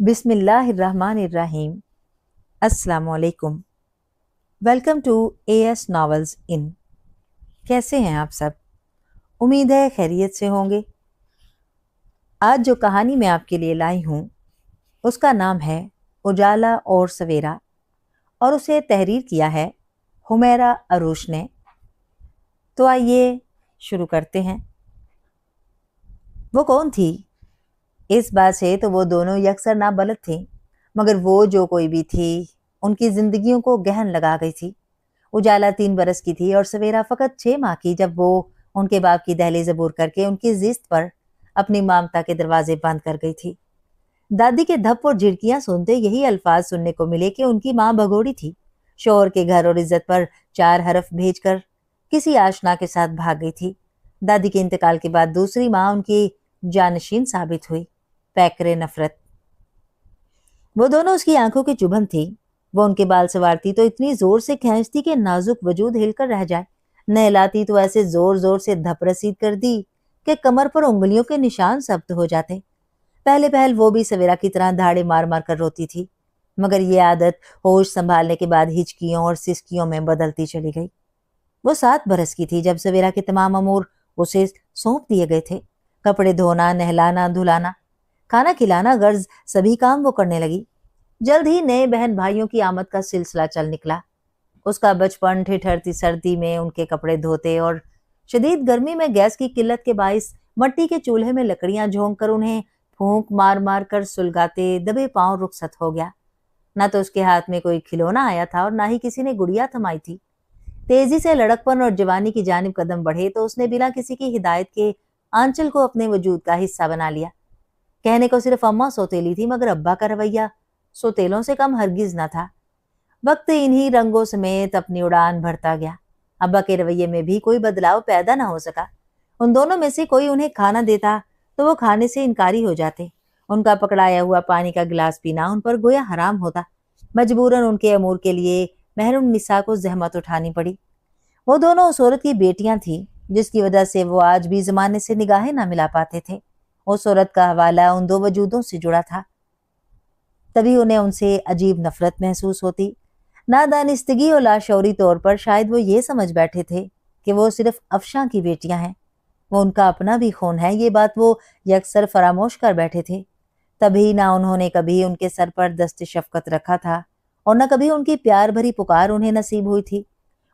بسم اللہ الرحمن الرحیم۔ السلام علیکم۔ Welcome to A S novels in. کیسے ہیں آپ سب؟ امید ہے خیریت سے ہوں گے۔ آج جو کہانی میں آپ کے لیے لائی ہوں اس کا نام ہے اجالا اور سویرا، اور اسے تحریر کیا ہے حمیرہ عروش نے۔ تو آئیے شروع کرتے ہیں۔ وہ کون تھی؟ اس بات سے تو وہ دونوں یکسر نابلد تھیں، مگر وہ جو کوئی بھی تھی ان کی زندگیوں کو گہن لگا گئی تھی۔ اجالا 3 برس کی تھی اور سویرا فقط 6 ماہ کی، جب وہ ان کے باپ کی دہلیز عبور کر کے ان کی زیست پر اپنی مامتا کے دروازے بند کر گئی تھی۔ دادی کے دھپ اور جھڑکیاں سنتے یہی الفاظ سننے کو ملے کہ ان کی ماں بھگوڑی تھی، شوہر کے گھر اور عزت پر 4 حرف بھیج کر کسی آشنا کے ساتھ بھاگ گئی تھی۔ دادی کے انتقال کے بعد دوسری ماں ان کی جانشین ثابت ہوئی، پیکر نفرت۔ وہ دونوں اس کی آنکھوں کی چبھن تھی۔ وہ ان کے بال سنوارتی تو اتنی زور سے کھینچتی کہ نازک وجود ہل کر رہ جائے، نہلاتی تو ایسے زور زور سے دھپ رسید کر دی کہ کمر پر انگلیوں کے نشان ثبت ہو جاتے۔ پہلے پہل وہ بھی سویرا کی طرح دھاڑے مار مار کر روتی تھی، مگر یہ عادت ہوش سنبھالنے کے بعد ہچکیوں اور سسکیوں میں بدلتی چلی گئی۔ وہ 7 برس کی تھی جب سویرا کے تمام امور اسے سونپ دیے گئے تھے۔ کپڑے دھونا، نہلانا، دھلانا، کھانا کھلانا غرض سبھی کام وہ کرنے لگی۔ جلد ہی نئے بہن بھائیوں کی آمد کا سلسلہ چل نکلا۔ اس کا بچپن ٹھٹھرتی سردی میں ان کے کپڑے دھوتے اور شدید گرمی میں گیس کی قلت کے باعث مٹی کے چولہے میں لکڑیاں جھونک کر انہیں پھونک مار مار کر سلگاتے دبے پاؤں رخصت ہو گیا۔ نہ تو اس کے ہاتھ میں کوئی کھلونا آیا تھا اور نہ ہی کسی نے گڑیا تھمائی تھی۔ تیزی سے لڑکپن اور جوانی کی جانب قدم بڑھے تو اس نے بنا کسی کی ہدایت کے آنچل کو اپنے وجود کا حصہ بنا لیا۔ کہنے کو صرف اماں سوتیلی تھی، مگر ابا کا رویہ سوتیلوں سے کم ہرگز نہ تھا۔ وقت انہی رنگوں سمیت اپنی اڑان بھرتا گیا۔ ابا کے رویے میں بھی کوئی بدلاؤ پیدا نہ ہو سکا۔ ان دونوں میں سے کوئی انہیں کھانا دیتا تو وہ کھانے سے انکاری ہو جاتے۔ ان کا پکڑایا ہوا پانی کا گلاس پینا ان پر گویا حرام ہوتا۔ مجبوراً ان کے امور کے لیے محرم نساء کو زحمت اٹھانی پڑی۔ وہ دونوں اس عورت کی بیٹیاں تھیں جس کی وجہ سے وہ آج بھی زمانے سے نگاہیں نہ ملا پاتے تھے۔ اس عورت کا حوالہ ان 2 وجودوں سے جڑا تھا، تبھی انہیں ان سے عجیب نفرت محسوس ہوتی۔ نادانستگی اور لاشعوری طور پر شاید وہ یہ سمجھ بیٹھے تھے کہ وہ صرف افشاں کی بیٹیاں ہیں، وہ ان کا اپنا بھی خون ہے۔ یہ بات وہ یکسر فراموش کر بیٹھے تھے۔ تبھی نہ انہوں نے کبھی ان کے سر پر دست شفقت رکھا تھا اور نہ کبھی ان کی پیار بھری پکار انہیں نصیب ہوئی تھی۔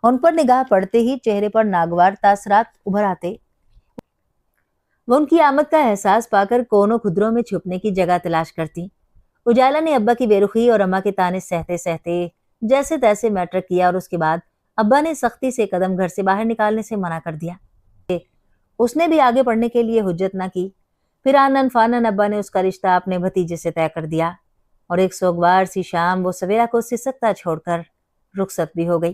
ان پر نگاہ پڑتے ہی چہرے پر ناگوار تاثرات ابھر آتے۔ وہ ان کی آمد کا احساس پا کر کونوں کھدروں میں چھپنے کی جگہ تلاش کرتی۔ اجالا نے ابا کی بے رخی اور اماں کے طعنے سہتے سہتے جیسے تیسے میٹرک کیا اور اس کے بعد ابا نے سختی سے قدم گھر سے باہر نکالنے سے منع کر دیا۔ اس نے بھی آگے پڑھنے کے لیے حجت نہ کی۔ پھر آنن فانن ابا نے اس کا رشتہ اپنے بھتیجے سے طے کر دیا اور ایک سوگوار سی شام وہ سویرا کو سسکتا چھوڑ کر رخصت بھی ہو گئی۔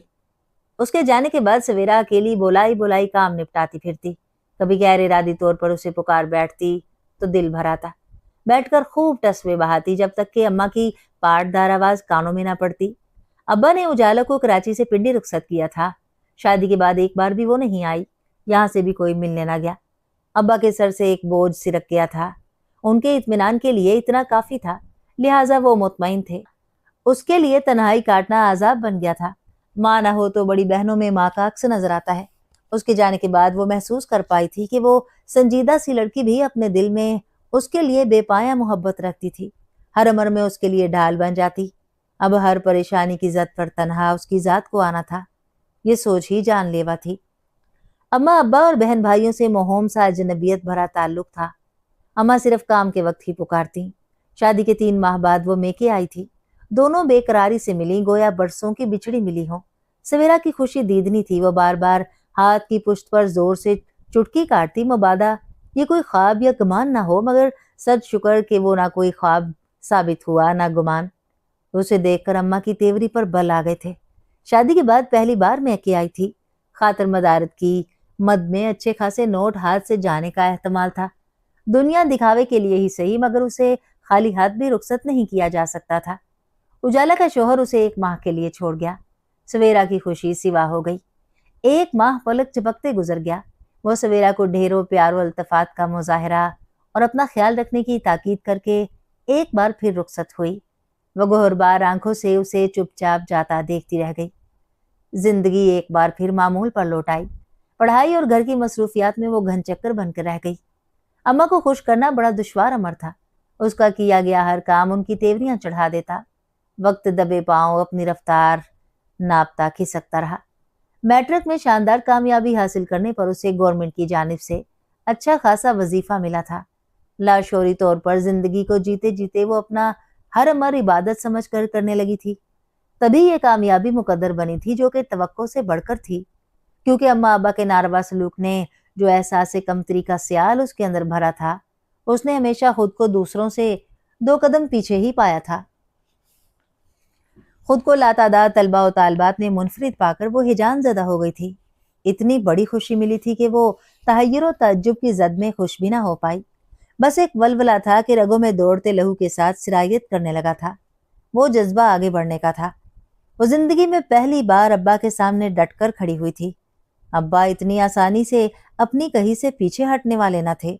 اس کے جانے کے بعد سویرا اکیلی بولائی کام نپٹاتی پھرتی۔ کبھی غیر ارادی طور پر اسے پکار بیٹھتی تو دل بھر آتا۔ بیٹھ کر خوب ٹسوے بہاتی جب تک کہ اماں کی پاٹ دار آواز کانوں میں نہ پڑتی۔ ابا نے اجالا کو کراچی سے پنڈی رخصت کیا تھا۔ شادی کے بعد ایک بار بھی وہ نہیں آئی، یہاں سے بھی کوئی ملنے نہ گیا۔ ابا کے سر سے ایک بوجھ سرک گیا تھا۔ ان کے اطمینان کے لیے اتنا کافی تھا، لہٰذا وہ مطمئن تھے۔ اس کے لیے تنہائی کاٹنا عذاب بن گیا تھا۔ ماں نہ ہو تو بڑی بہنوں میں ماں کا عکس نظر آتا ہے۔ اس کے جانے کے بعد وہ محسوس کر پائی تھی کہ وہ سنجیدہ سی لڑکی بھی اپنے دل میں اس کے لیے بے پایا محبت رکھتی تھی، ہر عمر میں اس کے لیے ڈھال بن جاتی۔ اب ہر پریشانی کی زد پر تنہا اس کی ذات کو آنا تھا، یہ سوچ ہی جان لیوا تھی۔ اماں ابا اور بہن بھائیوں سے موہوم سا اجنبیت بھرا تعلق تھا۔ اماں صرف کام کے وقت ہی پکارتی۔ شادی کے 3 ماہ بعد وہ میکے آئی تھی۔ دونوں بے قراری سے ملی، گویا برسوں کی بچھڑی ملی ہوں۔ سویرا کی خوشی دیدنی تھی۔ وہ بار بار ہاتھ کی پشت پر زور سے چٹکی کاٹتی، مبادا یہ کوئی خواب یا گمان نہ ہو، مگر سد شکر کہ وہ نہ کوئی خواب ثابت ہوا نہ گمان۔ اسے دیکھ کر اماں کی تیوری پر بل آ گئے تھے۔ شادی کے بعد پہلی بار میکے آئی تھی۔ خاطر مدارت کی مد میں اچھے خاصے نوٹ ہاتھ سے جانے کا احتمال تھا۔ دنیا دکھاوے کے لیے ہی صحیح، مگر اسے خالی ہاتھ بھی رخصت نہیں کیا جا سکتا تھا۔ اجالا کا شوہر اسے 1 ماہ کے لیے چھوڑ گیا۔ سویرا کی خوشی سوا ہو گئی۔ 1 ماہ پلک جھپکتے گزر گیا۔ وہ سویرا کو ڈھیروں پیار و التفات کا مظاہرہ اور اپنا خیال رکھنے کی تاکید کر کے ایک بار پھر رخصت ہوئی۔ وہ گہربار آنکھوں سے اسے چپ چاپ جاتا دیکھتی رہ گئی۔ زندگی ایک بار پھر معمول پر لوٹ آئی۔ پڑھائی اور گھر کی مصروفیات میں وہ گھن چکر بن کر رہ گئی۔ اماں کو خوش کرنا بڑا دشوار امر تھا۔ اس کا کیا گیا ہر کام ان کی تیوریاں چڑھا دیتا۔ وقت دبے پاؤں اپنی رفتار ناپتا کھسکتا رہا۔ میٹرک میں شاندار کامیابی حاصل کرنے پر اسے گورنمنٹ کی جانب سے اچھا خاصا وظیفہ ملا تھا۔ لاشعوری طور پر زندگی کو جیتے جیتے وہ اپنا ہر امر عبادت سمجھ کر کرنے لگی تھی۔ تبھی یہ کامیابی مقدر بنی تھی جو کہ توقع سے بڑھ کر تھی، کیونکہ اماں ابا کے ناروا سلوک نے جو احساس کمتری کا سیال اس کے اندر بھرا تھا، اس نے ہمیشہ خود کو دوسروں سے 2 قدم پیچھے ہی پایا تھا۔ خود کو لاتعداد طلبہ و طالبات میں منفرد پا کر وہ ہیجان زدہ ہو گئی تھی۔ اتنی بڑی خوشی ملی تھی کہ وہ تحیر و تعجب کی زد میں خوش بھی نہ ہو پائی۔ بس ایک ولولہ تھا کہ رگوں میں دوڑتے لہو کے ساتھ سرایت کرنے لگا تھا۔ وہ جذبہ آگے بڑھنے کا تھا۔ وہ زندگی میں پہلی بار ابا کے سامنے ڈٹ کر کھڑی ہوئی تھی۔ ابا اتنی آسانی سے اپنی کہیں سے پیچھے ہٹنے والے نہ تھے،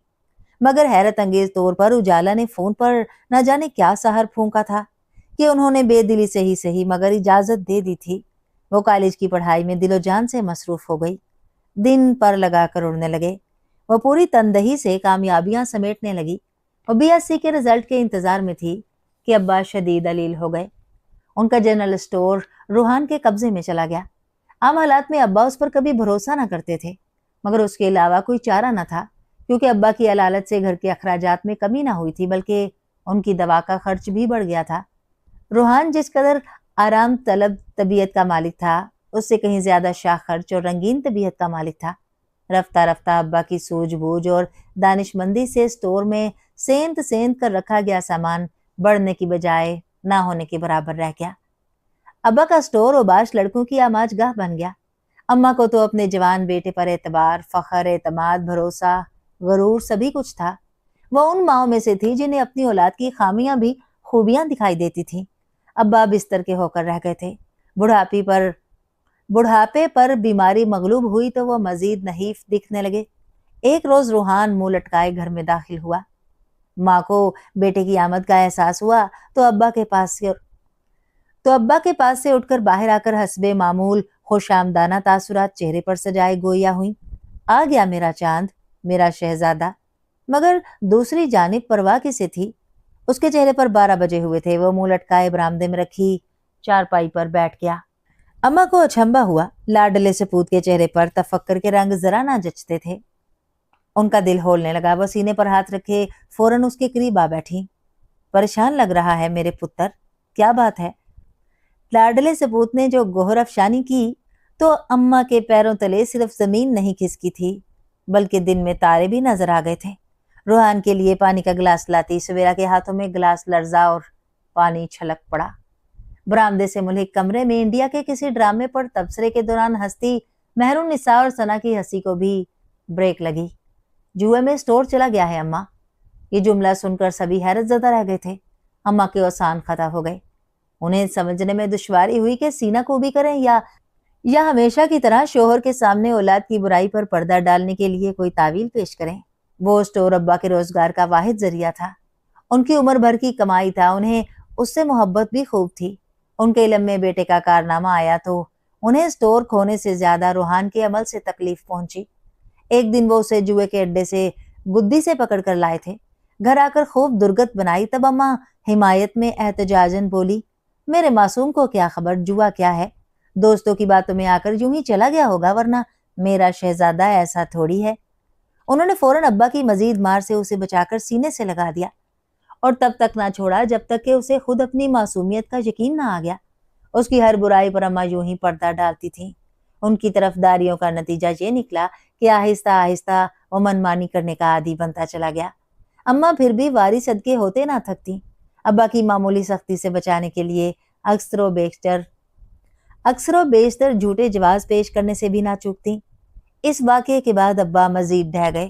مگر حیرت انگیز طور پر اجالا نے فون پر نہ جانے کیا سحر پھونکا تھا کہ انہوں نے بے دلی سے ہی صحیح مگر اجازت دے دی تھی۔ وہ کالج کی پڑھائی میں دل و جان سے مصروف ہو گئی۔ دن پر لگا کر اڑنے لگے۔ وہ پوری تندہی سے کامیابیاں سمیٹنے لگی۔ وہ BSc کے رزلٹ کے انتظار میں تھی کہ ابا شدید علیل ہو گئے۔ ان کا جنرل اسٹور روحان کے قبضے میں چلا گیا۔ عام حالات میں ابا اس پر کبھی بھروسہ نہ کرتے تھے، مگر اس کے علاوہ کوئی چارہ نہ تھا، کیونکہ ابا کی علالت سے گھر کے اخراجات میں کمی نہ ہوئی تھی، بلکہ ان کی دوا کا خرچ بھی بڑھ گیا تھا۔ روحان جس قدر آرام طلب طبیعت کا مالک تھا، اس سے کہیں زیادہ شاخ خرچ اور رنگین طبیعت کا مالک تھا۔ رفتہ رفتہ ابا کی سوجھ بوجھ اور دانش مندی سے اسٹور میں سینت سینت کر رکھا گیا سامان بڑھنے کی بجائے نہ ہونے کے برابر رہ گیا۔ ابا کا اسٹور اوباش لڑکوں کی آماج گاہ بن گیا۔ اماں کو تو اپنے جوان بیٹے پر اعتبار، فخر، اعتماد، بھروسہ، غرور سبھی کچھ تھا۔ وہ ان ماؤں میں سے تھی جنہیں اپنی اولاد کی خامیاں بھی خوبیاں دکھائی دیتی تھیں۔ ابا بستر کے ہو کر رہ گئے تھے۔ بڑھاپے پر بیماری مغلوب ہوئی تو وہ مزید نحیف دکھنے لگے۔ ایک روز روحان منہ لٹکائے گھر میں داخل ہوا۔ ماں کو بیٹے کی آمد کا احساس ہوا تو ابا کے پاس سے اٹھ کر باہر آ کر حسب معمول خوش آمدانہ تاثرات چہرے پر سجائے گویا ہوئی۔ آ گیا میرا چاند، میرا شہزادہ۔ مگر دوسری جانب پرواہ کسے تھی؟ اس کے چہرے پر 12 بجے ہوئے تھے۔ وہ منہ لٹکائے برآمدے میں رکھی چارپائی پر بیٹھ گیا۔ اماں کو اچھمبا ہوا۔ لاڈلے سپوت کے چہرے پر تفکر کے رنگ ذرا نہ جچتے تھے۔ ان کا دل ہولنے لگا۔ وہ سینے پر ہاتھ رکھے فوراً اس کے قریب آ بیٹھی۔ پریشان لگ رہا ہے میرے پتر، کیا بات ہے؟ لاڈلے سپوت نے جو گوہر افشانی کی تو اماں کے پیروں تلے صرف زمین نہیں کھسکی تھی، بلکہ دن میں تارے بھی نظر آ گئے تھے۔ روحان کے لیے پانی کا گلاس لاتی سویرا کے ہاتھوں میں گلاس لرزا اور پانی چھلک پڑا۔ برآمدے سے ملحق کمرے میں انڈیا کے کسی ڈرامے پر تبصرے کے دوران ہستی مہر النساء اور ثنا کی ہنسی کو بھی بریک لگی۔ جوئے میں اسٹور چلا گیا ہے اماں۔ یہ جملہ سن کر سبھی حیرت زدہ رہ گئے تھے۔ اماں کے اوسان خطا ہو گئے۔ انہیں سمجھنے میں دشواری ہوئی کہ سینہ کو بھی کریں یا ہمیشہ کی طرح شوہر کے سامنے اولاد کی برائی پر پردہ ڈالنے کے لیے کوئی تعویل پیش کریں۔ وہ اسٹور ابا کے روزگار کا واحد ذریعہ تھا۔ ان کی عمر بھر کی کمائی تھا۔ انہیں اس سے محبت بھی خوب تھی۔ ان کے علم میں بیٹے کا کارنامہ آیا تو انہیں اسٹور کھونے سے زیادہ روحان کے عمل سے تکلیف پہنچی۔ ایک دن وہ اسے جوئے کے اڈے سے گدی سے پکڑ کر لائے تھے۔ گھر آ کر خوب درگت بنائی۔ تب اماں حمایت میں احتجاجاً بولی، میرے معصوم کو کیا خبر جوا کیا ہے؟ دوستوں کی باتوں میں آ کر یوں ہی چلا گیا ہوگا، ورنہ میرا شہزادہ ایسا تھوڑی ہے۔ انہوں نے فوراً ابا کی مزید مار سے اسے بچا کر سینے سے لگا دیا اور تب تک نہ چھوڑا جب تک کہ اسے خود اپنی معصومیت کا یقین نہ آ گیا۔ اس کی ہر برائی پر اماں یوں ہی پردہ ڈالتی تھیں۔ ان کی طرفداریوں کا نتیجہ یہ نکلا کہ آہستہ آہستہ وہ منمانی کرنے کا عادی بنتا چلا گیا۔ اماں پھر بھی واری صدقے ہوتے نہ تھکتی۔ ابا کی معمولی سختی سے بچانے کے لیے اکثر و بیشتر جھوٹے جواز پیش کرنے سے بھی نہ چوکتی۔ اس واقعے کے بعد ابا مزید ڈہ گئے۔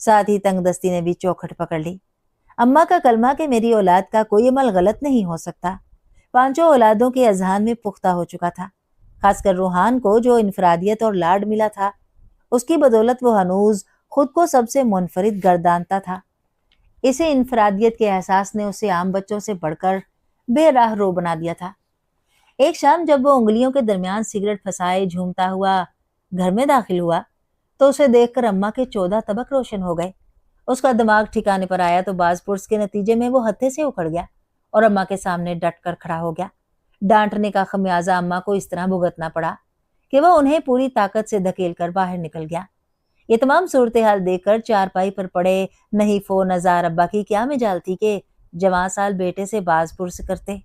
ساتھ ہی تنگ دستی نے بھی چوکھٹ پکڑ لی۔ اماں کا کلمہ کہ میری اولاد کا کوئی عمل غلط نہیں ہو سکتا 5 اولادوں کے اذہان میں پختہ ہو چکا تھا۔ خاص کر روحان کو جو انفرادیت اور لاڈ ملا تھا، اس کی بدولت وہ ہنوز خود کو سب سے منفرد گردانتا تھا۔ इसे इंफरादियत के एहसास ने उसे आम बच्चों से बढ़कर बेराह रो बना दिया था। एक शाम जब वो उंगलियों के दरमियान सिगरेट फंसाए झूमता हुआ घर में दाखिल हुआ, तो उसे देखकर अम्मा के 14 तबक रोशन हो गए। उसका दिमाग ठिकाने पर आया तो बाजपुर्स के नतीजे में वो हत्थे से उखड़ गया और अम्मा के सामने डट कर खड़ा हो गया। डांटने का खमियाजा अम्मा को इस तरह भुगतना पड़ा कि वह उन्हें पूरी ताकत से धकेल कर बाहर निकल गया। ये तमाम सूरत हाल देखकर चारपाई पर पड़े नहीफ व नजार अब्बा की क्या मिजाल थी कि जवां साल बेटे से बाजपुर्स करते।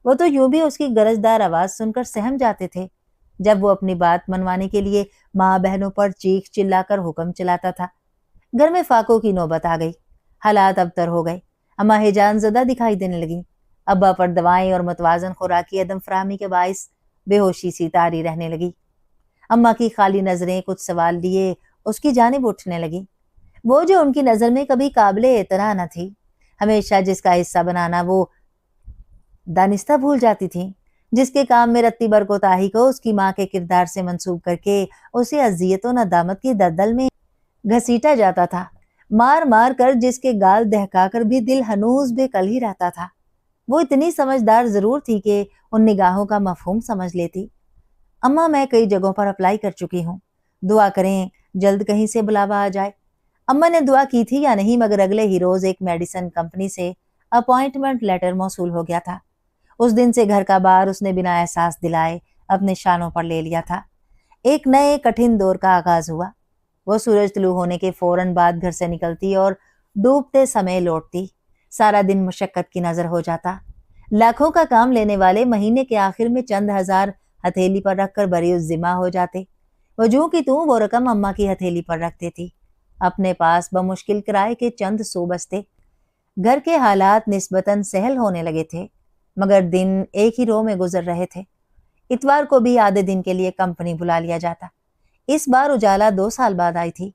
वो तो यूं भी उसकी गरजदार आवाज सुनकर सहम जाते थे जब वो अपनी बात मनवाने के लिए माँ बहनों पर चीख चिल्लाकर हुक्म चलाता था। घर में फाकों की नौबत आ गई। हालात अबतर हो गए। अम्मा हिजान ज़दा दिखाई देने लगी। अब्बा पर दवाएं और मुतवाजन खुराकी अदम फराहमी के बाइस बेहोशी सी तारी रहने लगी। अम्मा की खाली नजरें कुछ सवाल लिए उसकी जानिब उठने लगी। वो जो उनकी नजर में कभी काबिले एतना न थी, हमेशा जिसका हिस्सा बनाना वो दानिस्ता भूल जाती थी, जिसके काम में रत्ती बरकोताही को उसकी माँ के किरदार से मंसूब करके उसे अजियत व नदामत की दलदल में घसीटा जाता था, मार मार कर जिसके गाल दहकाकर भी दिल हनूज बेकल ही रहता था। वो इतनी समझदार जरूर थी कि उन निगाहों का मफहूम समझ लेती। अम्मा, मैं कई जगहों पर अप्लाई कर चुकी हूँ, दुआ करें जल्द कहीं से बुलावा आ जाए। अम्मा ने दुआ की थी या नहीं, मगर अगले ही रोज एक मेडिसिन कंपनी से अपॉइंटमेंट लेटर मौसूल हो गया था। उस दिन से घर का बार उसने बिना एहसास दिलाए अपने शानों पर ले लिया था। एक नए कठिन दौर का आगाज हुआ। वो सूरज तुलू होने के फौरन बाद घर से निकलती और डूबते समय लौटती। सारा दिन मुशक्कत की नजर हो जाता। लाखों का काम लेने वाले महीने के आखिर में चंद हजार हथेली पर रखकर बरीउस जिम्मा हो जाते। वो जूं की तूं वो रकम अम्मा की हथेली पर रखते थी। अपने पास बमुश्किल किराए के चंद सौ बचते। घर के हालात निस्बतन सहल होने लगे थे, मगर दिन एक ही रो में गुजर रहे थे। इतवार को भी आधे दिन के लिए कंपनी बुला लिया जाता। इस बार उजाला 2 साल बाद आई थी।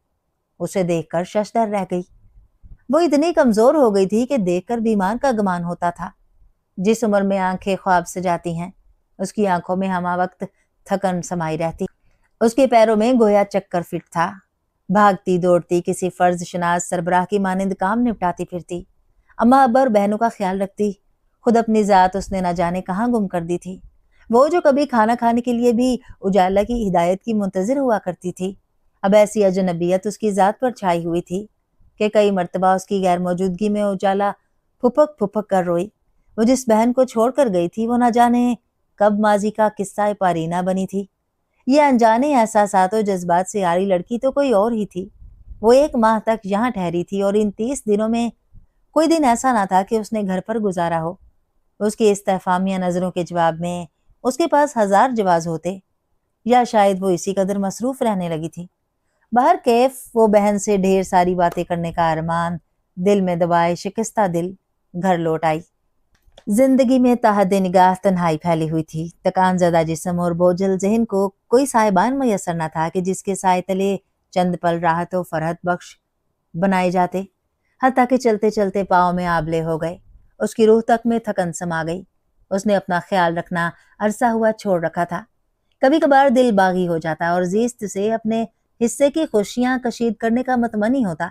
उसे देखकर शशदर रह गई। वो इतनी कमजोर हो गई थी कि देखकर बीमार का गुमान होता था। जिस उम्र में आंखें ख्वाब से जाती हैं, उसकी आंखों में हमा वक्त थकन समाई रहती। उसके पैरों में गोया चक्कर फिट था। भागती दौड़ती किसी फर्ज शनास सरबराह की मानिंद काम निपटाती फिरती। अम्मा अब्बा और बहनों का ख्याल रखती। खुद अपनी जात उसने न जाने कहाँ गुम कर दी थी। वो जो कभी खाना खाने के लिए भी उजाला की हिदायत की मुंतजिर हुआ करती थी, अब ऐसी अजनबियत उसकी जात पर छाई हुई थी कि कई मर्तबा उसकी गैर मौजूदगी में उजाला फुपक फुपक कर रोई। वो जिस बहन को छोड़कर गई थी वो न जाने कब माजी का किस्सा पारीना बनी थी। ये अनजाने एहसासात और जज्बात से आरी लड़की तो कोई और ही थी। वो 1 माह तक यहाँ ठहरी थी और इन 30 दिनों में कोई दिन ऐसा ना था कि उसने घर पर गुजारा हो। उसकी इस्तेफामिया नजरों के जवाब में उसके पास 1000 जवाब होते, या शायद वो इसी कदर मसरूफ रहने लगी थी। बाहर कैफ वो बहन से ढेर सारी बातें करने का अरमान दिल में दबाए शिकस्ता दिल घर लौट आई। जिंदगी में ताहद निगाह तन्हाई फैली हुई थी। तकान ज़दा जिस्म और बोझल जहन को कोई साहिबान मैसर न था कि जिसके साए तले चंद पल राहत और फरहत बख्श बनाए जाते। हत्ता कि चलते चलते पाँव में आबले हो गए। उसकी रूह तक में थकन समा गई। उसने अपना ख्याल रखना अरसा हुआ छोड़ रखा था। कभी कभार दिल बागी हो जाता और जीस्त से अपने हिस्से की खुशियां कशीद करने का मतमनी होता,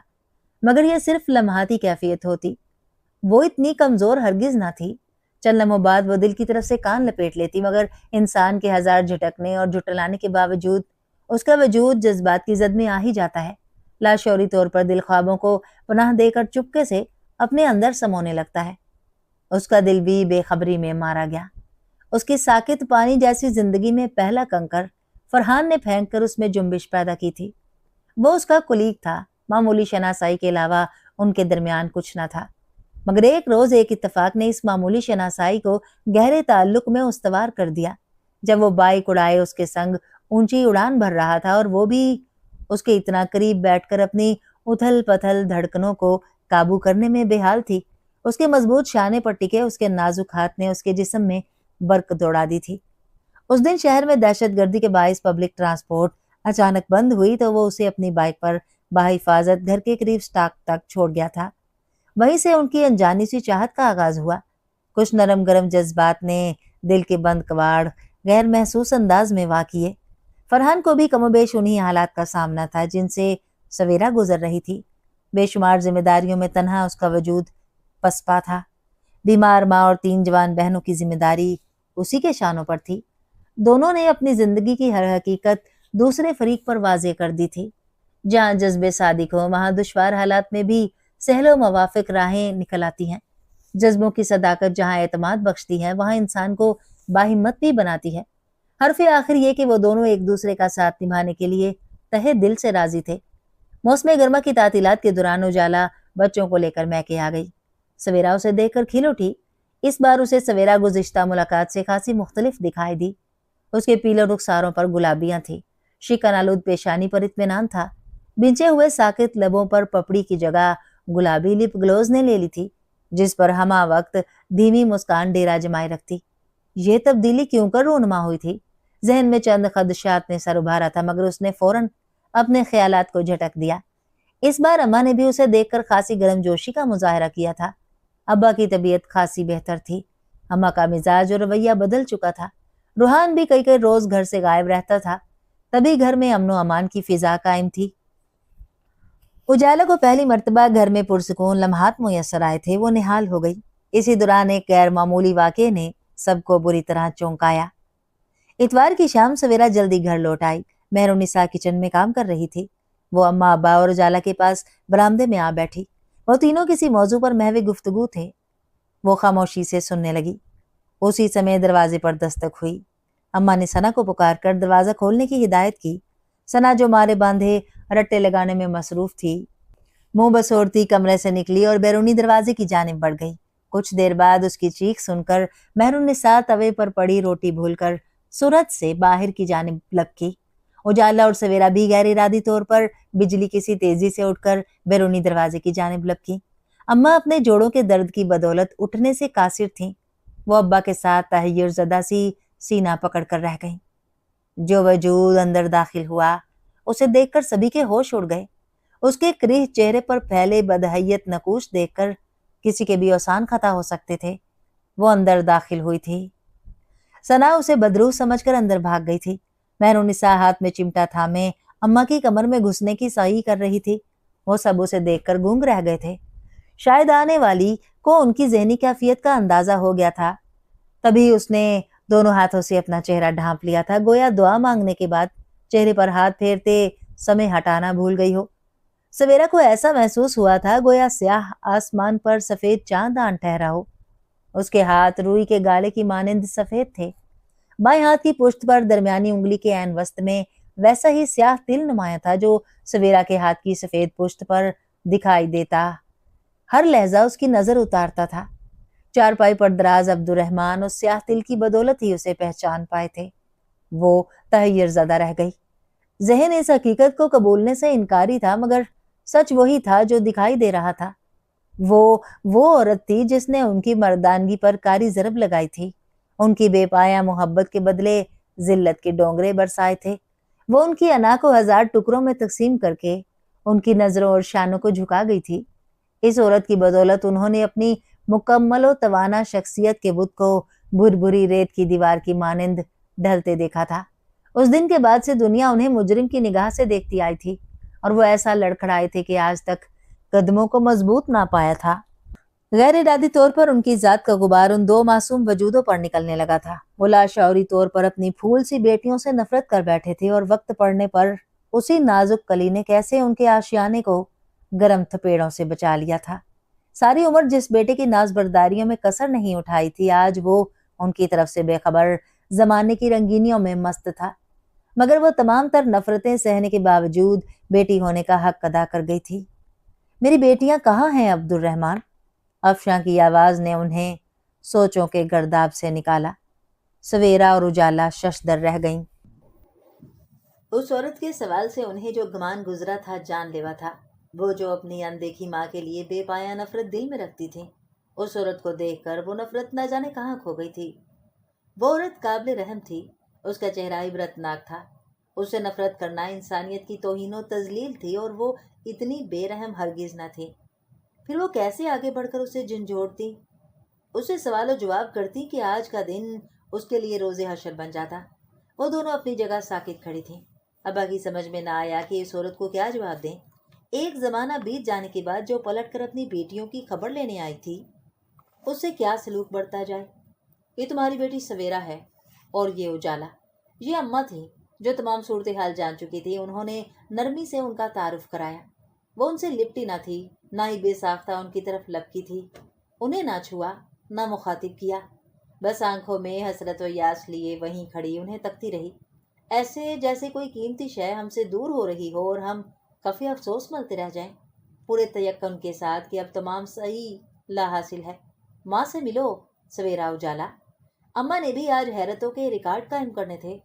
मगर यह सिर्फ लम्हाती कैफियत होती। वो इतनी कमजोर हरगिज ना थी। चंद लम्हों बाद वो दिल की तरफ से कान लपेट लेती, मगर इंसान के 1000 झटकने और झुटलाने के बावजूद उसका वजूद जज्बात की जद में आ ही जाता है। लाशौरी तौर पर दिल ख्वाबों को पनाह देकर चुपके से अपने अंदर समोने लगता है। उसका दिल भी बेखबरी में मारा गया। उसकी साकित पानी जैसी जिंदगी में पहला कंकर फरहान ने फेंक कर उसमें जुम्बिश पैदा की थी। वो उसका कुलीग था। मामूली शनासाई के अलावा उनके दरमियान कुछ न था, मगर एक रोज एक इत्तेफाक ने इस मामूली शनासाई को गहरे ताल्लुक में उस्तवार कर दिया। जब वो बाइक उड़ाए उसके संग ऊंची उड़ान भर रहा था और वो भी उसके इतना करीब बैठकर अपनी उथल पथल धड़कनों को काबू करने में बेहाल थी। उसके मजबूत शाने पर टिके उसके नाजुक हाथ ने उसके जिस्म में बर्क दौड़ा दी थी। उस दिन शहर में दहशतगर्दी के बायस पब्लिक ट्रांसपोर्ट अचानक बंद हुई तो वो उसे अपनी बाइक पर बाहिफाजत घर के करीब स्टाक तक छोड़ गया था। वहीं से उनकी अनजानी सी चाहत का आगाज हुआ। कुछ नरम गरम जज्बात ने दिल के बंद कवाड़ गैर महसूस अंदाज में वाक़ किए। फरहान को भी कमोबेश उन्हीं हालात का सामना था जिनसे सवेरा गुजर रही थी। بے شمار ذمہ داریوں میں تنہا اس کا وجود پسپا تھا۔ بیمار ماں اور 3 جوان بہنوں کی ذمہ داری اسی کے شانوں پر تھی۔ دونوں نے اپنی زندگی کی ہر حقیقت دوسرے فریق پر واضح کر دی تھی۔ جہاں جذبے صادق ہو وہاں دشوار حالات میں بھی سہل و موافق راہیں نکل آتی ہیں۔ جذبوں کی صداقت جہاں اعتماد بخشتی ہے وہاں انسان کو باہمت بھی بناتی ہے۔ حرف آخر یہ کہ وہ دونوں ایک دوسرے کا ساتھ نبھانے کے لیے تہہ دل سے راضی تھے۔ موسم گرما کی تعطیلات کے دوران اجالا بچوں کو لے کر میکے آ گئی۔ سویرا اسے دیکھ کر کھل اٹھی۔ اس بار اسے سویرا گزشتہ ملاقات سے خاصی مختلف دکھائی دی۔ اس کے پیلے رخساروں پر گلابیاں تھیں، شکن آلود پیشانی پر اطمینان تھا، بنچے ہوئے ساکت لبوں پر پپڑی کی جگہ گلابی لپ گلوز نے لے لی تھی، جس پر ہمہ وقت دھیمی مسکان ڈیرا جمائے رکھتی۔ یہ تبدیلی کیوں کر رونما ہوئی تھی؟ ذہن میں چند خدشات نے سر ابھارا تھا، مگر اس نے فوراً اپنے خیالات کو جھٹک دیا۔ اس بار اماں نے بھی اسے دیکھ کر خاصی گرم جوشی کا مظاہرہ کیا تھا۔ ابا کی طبیعت خاصی بہتر تھی۔ اماں کا مزاج اور رویہ بدل چکا تھا۔ روحان بھی کئی روز گھر سے غائب رہتا تھا، تبھی گھر میں امن و امان کی فضا قائم تھی۔ اجالا کو پہلی مرتبہ گھر میں پرسکون لمحات میسر آئے تھے، وہ نہال ہو گئی۔ اسی دوران ایک غیر معمولی واقعے نے سب کو بری طرح چونکایا۔ اتوار کی شام سویرا جلدی گھر لوٹ آئی۔ مہرونسا کچن میں کام کر رہی تھی۔ وہ اماں ابا اور اجالا کے پاس برآمدے میں آ بیٹھی۔ وہ تینوں کسی موضوع پر محو گفتگو تھے۔ وہ خاموشی سے سننے لگی۔ اسی سمے دروازے پر دستک ہوئی۔ اماں نے ثنا کو پکار کر دروازہ کھولنے کی ہدایت کی۔ ثنا جو مارے باندھے رٹے لگانے میں مصروف تھی، منہ بسورتی کمرے سے نکلی اور بیرونی دروازے کی جانب بڑھ گئی۔ کچھ دیر بعد اس کی چیخ سن کر مہرالنساء توے پر پڑی روٹی بھول کر سرعت سے باہر کی جانب لپکی۔ اجالا اور سویرا بھی غیر ارادی طور پر بجلی کسی تیزی سے اٹھ کر بیرونی دروازے کی جانب لپکی۔ اماں اپنے جوڑوں کے درد کی بدولت اٹھنے سے قاصر تھیں۔ وہ ابا کے ساتھ تحیر زدہ سی سینہ پکڑ کر رہ گئیں۔ جو وجود اندر داخل ہوا اسے دیکھ کر سبھی کے ہوش اڑ گئے۔ اس کے کریہ چہرے پر پھیلے بدحیت نقوش دیکھ کر کسی کے بھی اوسان خطا ہو سکتے تھے۔ وہ اندر داخل ہوئی تھی۔ ثنا اسے بدروح سمجھ کر اندر بھاگ گئی تھی۔ مہرالنساء ہاتھ میں چمٹا تھامے اماں کی کمر میں گھسنے کی سعی کر رہی تھی۔ وہ سب اسے دیکھ کر گونگ رہ گئے تھے۔ شاید آنے والی کو ان کی ذہنی کیفیت کا اندازہ ہو گیا تھا، تبھی اس نے دونوں ہاتھوں سے اپنا چہرہ ڈھانپ لیا تھا، گویا دعا مانگنے کے بعد چہرے پر ہاتھ پھیرتے سمے ہٹانا بھول گئی ہو۔ سویرا کو ایسا محسوس ہوا تھا گویا سیاہ آسمان پر سفید چاند آن ٹھہرا ہو۔ اس کے ہاتھ روئی کے گالے کی مانند سفید تھے۔ بائیں ہاتھ کی پشت پر درمیانی انگلی کے عین وسط میں ویسا ہی سیاہ تل نمایاں تھا جو سویرا کے ہاتھ کی سفید پشت پر دکھائی دیتا ہر لہجہ اس کی نظر اتارتا تھا۔ چارپائی پر دراز عبدالرحمن اس سیاہ تل کی بدولت ہی اسے پہچان پائے تھے۔ وہ تحیر زدہ رہ گئی۔ ذہن اس حقیقت کو قبولنے سے انکاری تھا، مگر سچ وہی تھا جو دکھائی دے رہا تھا۔ وہ عورت تھی جس نے ان کی مردانگی پر کاری ضرب لگائی تھی، ان کی بے پایا محبت کے بدلے ذلت کے ڈونگرے برسائے تھے۔ وہ ان کی انا کو 1000 ٹکڑوں میں تقسیم کر کے ان کی نظروں اور شانوں کو جھکا گئی تھی۔ اس عورت کی بدولت انہوں نے اپنی مکمل و توانا شخصیت کے بت کو بھری ریت کی دیوار کی مانند ڈھلتے دیکھا تھا۔ اس دن کے بعد سے دنیا انہیں مجرم کی نگاہ سے دیکھتی آئی تھی، اور وہ ایسا لڑکھڑائے تھے کہ آج تک قدموں کو مضبوط نہ پایا تھا۔ غیر ارادی طور پر ان کی ذات کا غبار ان 2 معصوم وجودوں پر نکلنے لگا تھا۔ وہ لاشعوری طور پر اپنی پھول سی بیٹیوں سے نفرت کر بیٹھے تھے، اور وقت پڑنے پر اسی نازک کلی نے کیسے ان کے آشیانے کو گرم تھپیڑوں سے بچا لیا تھا۔ ساری عمر جس بیٹے کی ناز برداریوں میں کسر نہیں اٹھائی تھی، آج وہ ان کی طرف سے بے خبر زمانے کی رنگینیوں میں مست تھا، مگر وہ تمام تر نفرتیں سہنے کے باوجود بیٹی ہونے کا حق ادا کر گئی تھی۔ میری بیٹیاں کہاں ہیں عبدالرحمن؟ افشاں کی آواز نے انہیں سوچوں کے گرداب سے نکالا۔ سویرا اور اجالا ششدر رہ گئیں۔ اس عورت کے سوال سے انہیں جو گمان گزرا تھا جان لیوا تھا۔ وہ جو اپنی اندیکھی ماں کے لیے بے پایا نفرت دل میں رکھتی تھی، اس عورت کو دیکھ کر وہ نفرت نہ جانے کہاں کھو گئی تھی۔ وہ عورت قابل رحم تھی، اس کا چہرہ عبرت ناک تھا۔ اس سے نفرت کرنا انسانیت کی توہین و تذلیل تھی، اور وہ اتنی بے رحم ہرگز نہ تھی۔ پھر وہ کیسے آگے بڑھ کر اسے جھنجھوڑتی، اسے سوال و جواب کرتی کہ آج کا دن اس کے لیے روز حشر بن جاتا۔ وہ دونوں اپنی جگہ ساکت کھڑی تھیں۔ ابا کی سمجھ میں نہ آیا کہ اس عورت کو کیا جواب دیں۔ एक जमाना बीत जाने के बाद जो पलट कर अपनी बेटियों की खबर लेने आई थी, उससे क्या सलूक बढ़ता जाए। ये तुम्हारी बेटी सवेरा है, और ये उजाला। ये अम्मा थी जो तमाम सूरत हाल जान चुकी थी। उन्होंने नरमी से उनका तारुफ कराया। वो उनसे लिपटी ना थी, ना ही बेसाख्ता उनकी तरफ लपकी थी। उन्हें ना छुआ, ना मुखातिब किया, बस आंखों में हसरत व यास लिए वहीं खड़ी उन्हें तकती रही, ऐसे जैसे कोई कीमती शय हमसे दूर हो रही हो और हम कफी अफसोस मलते रह जाएं, पूरे तयक्कुन के साथ कि अब तमाम सही ला हासिल है। माँ से मिलो सवेरा उजाला। अम्मा ने भी आज हैरतों के रिकॉर्ड कायम करने थे।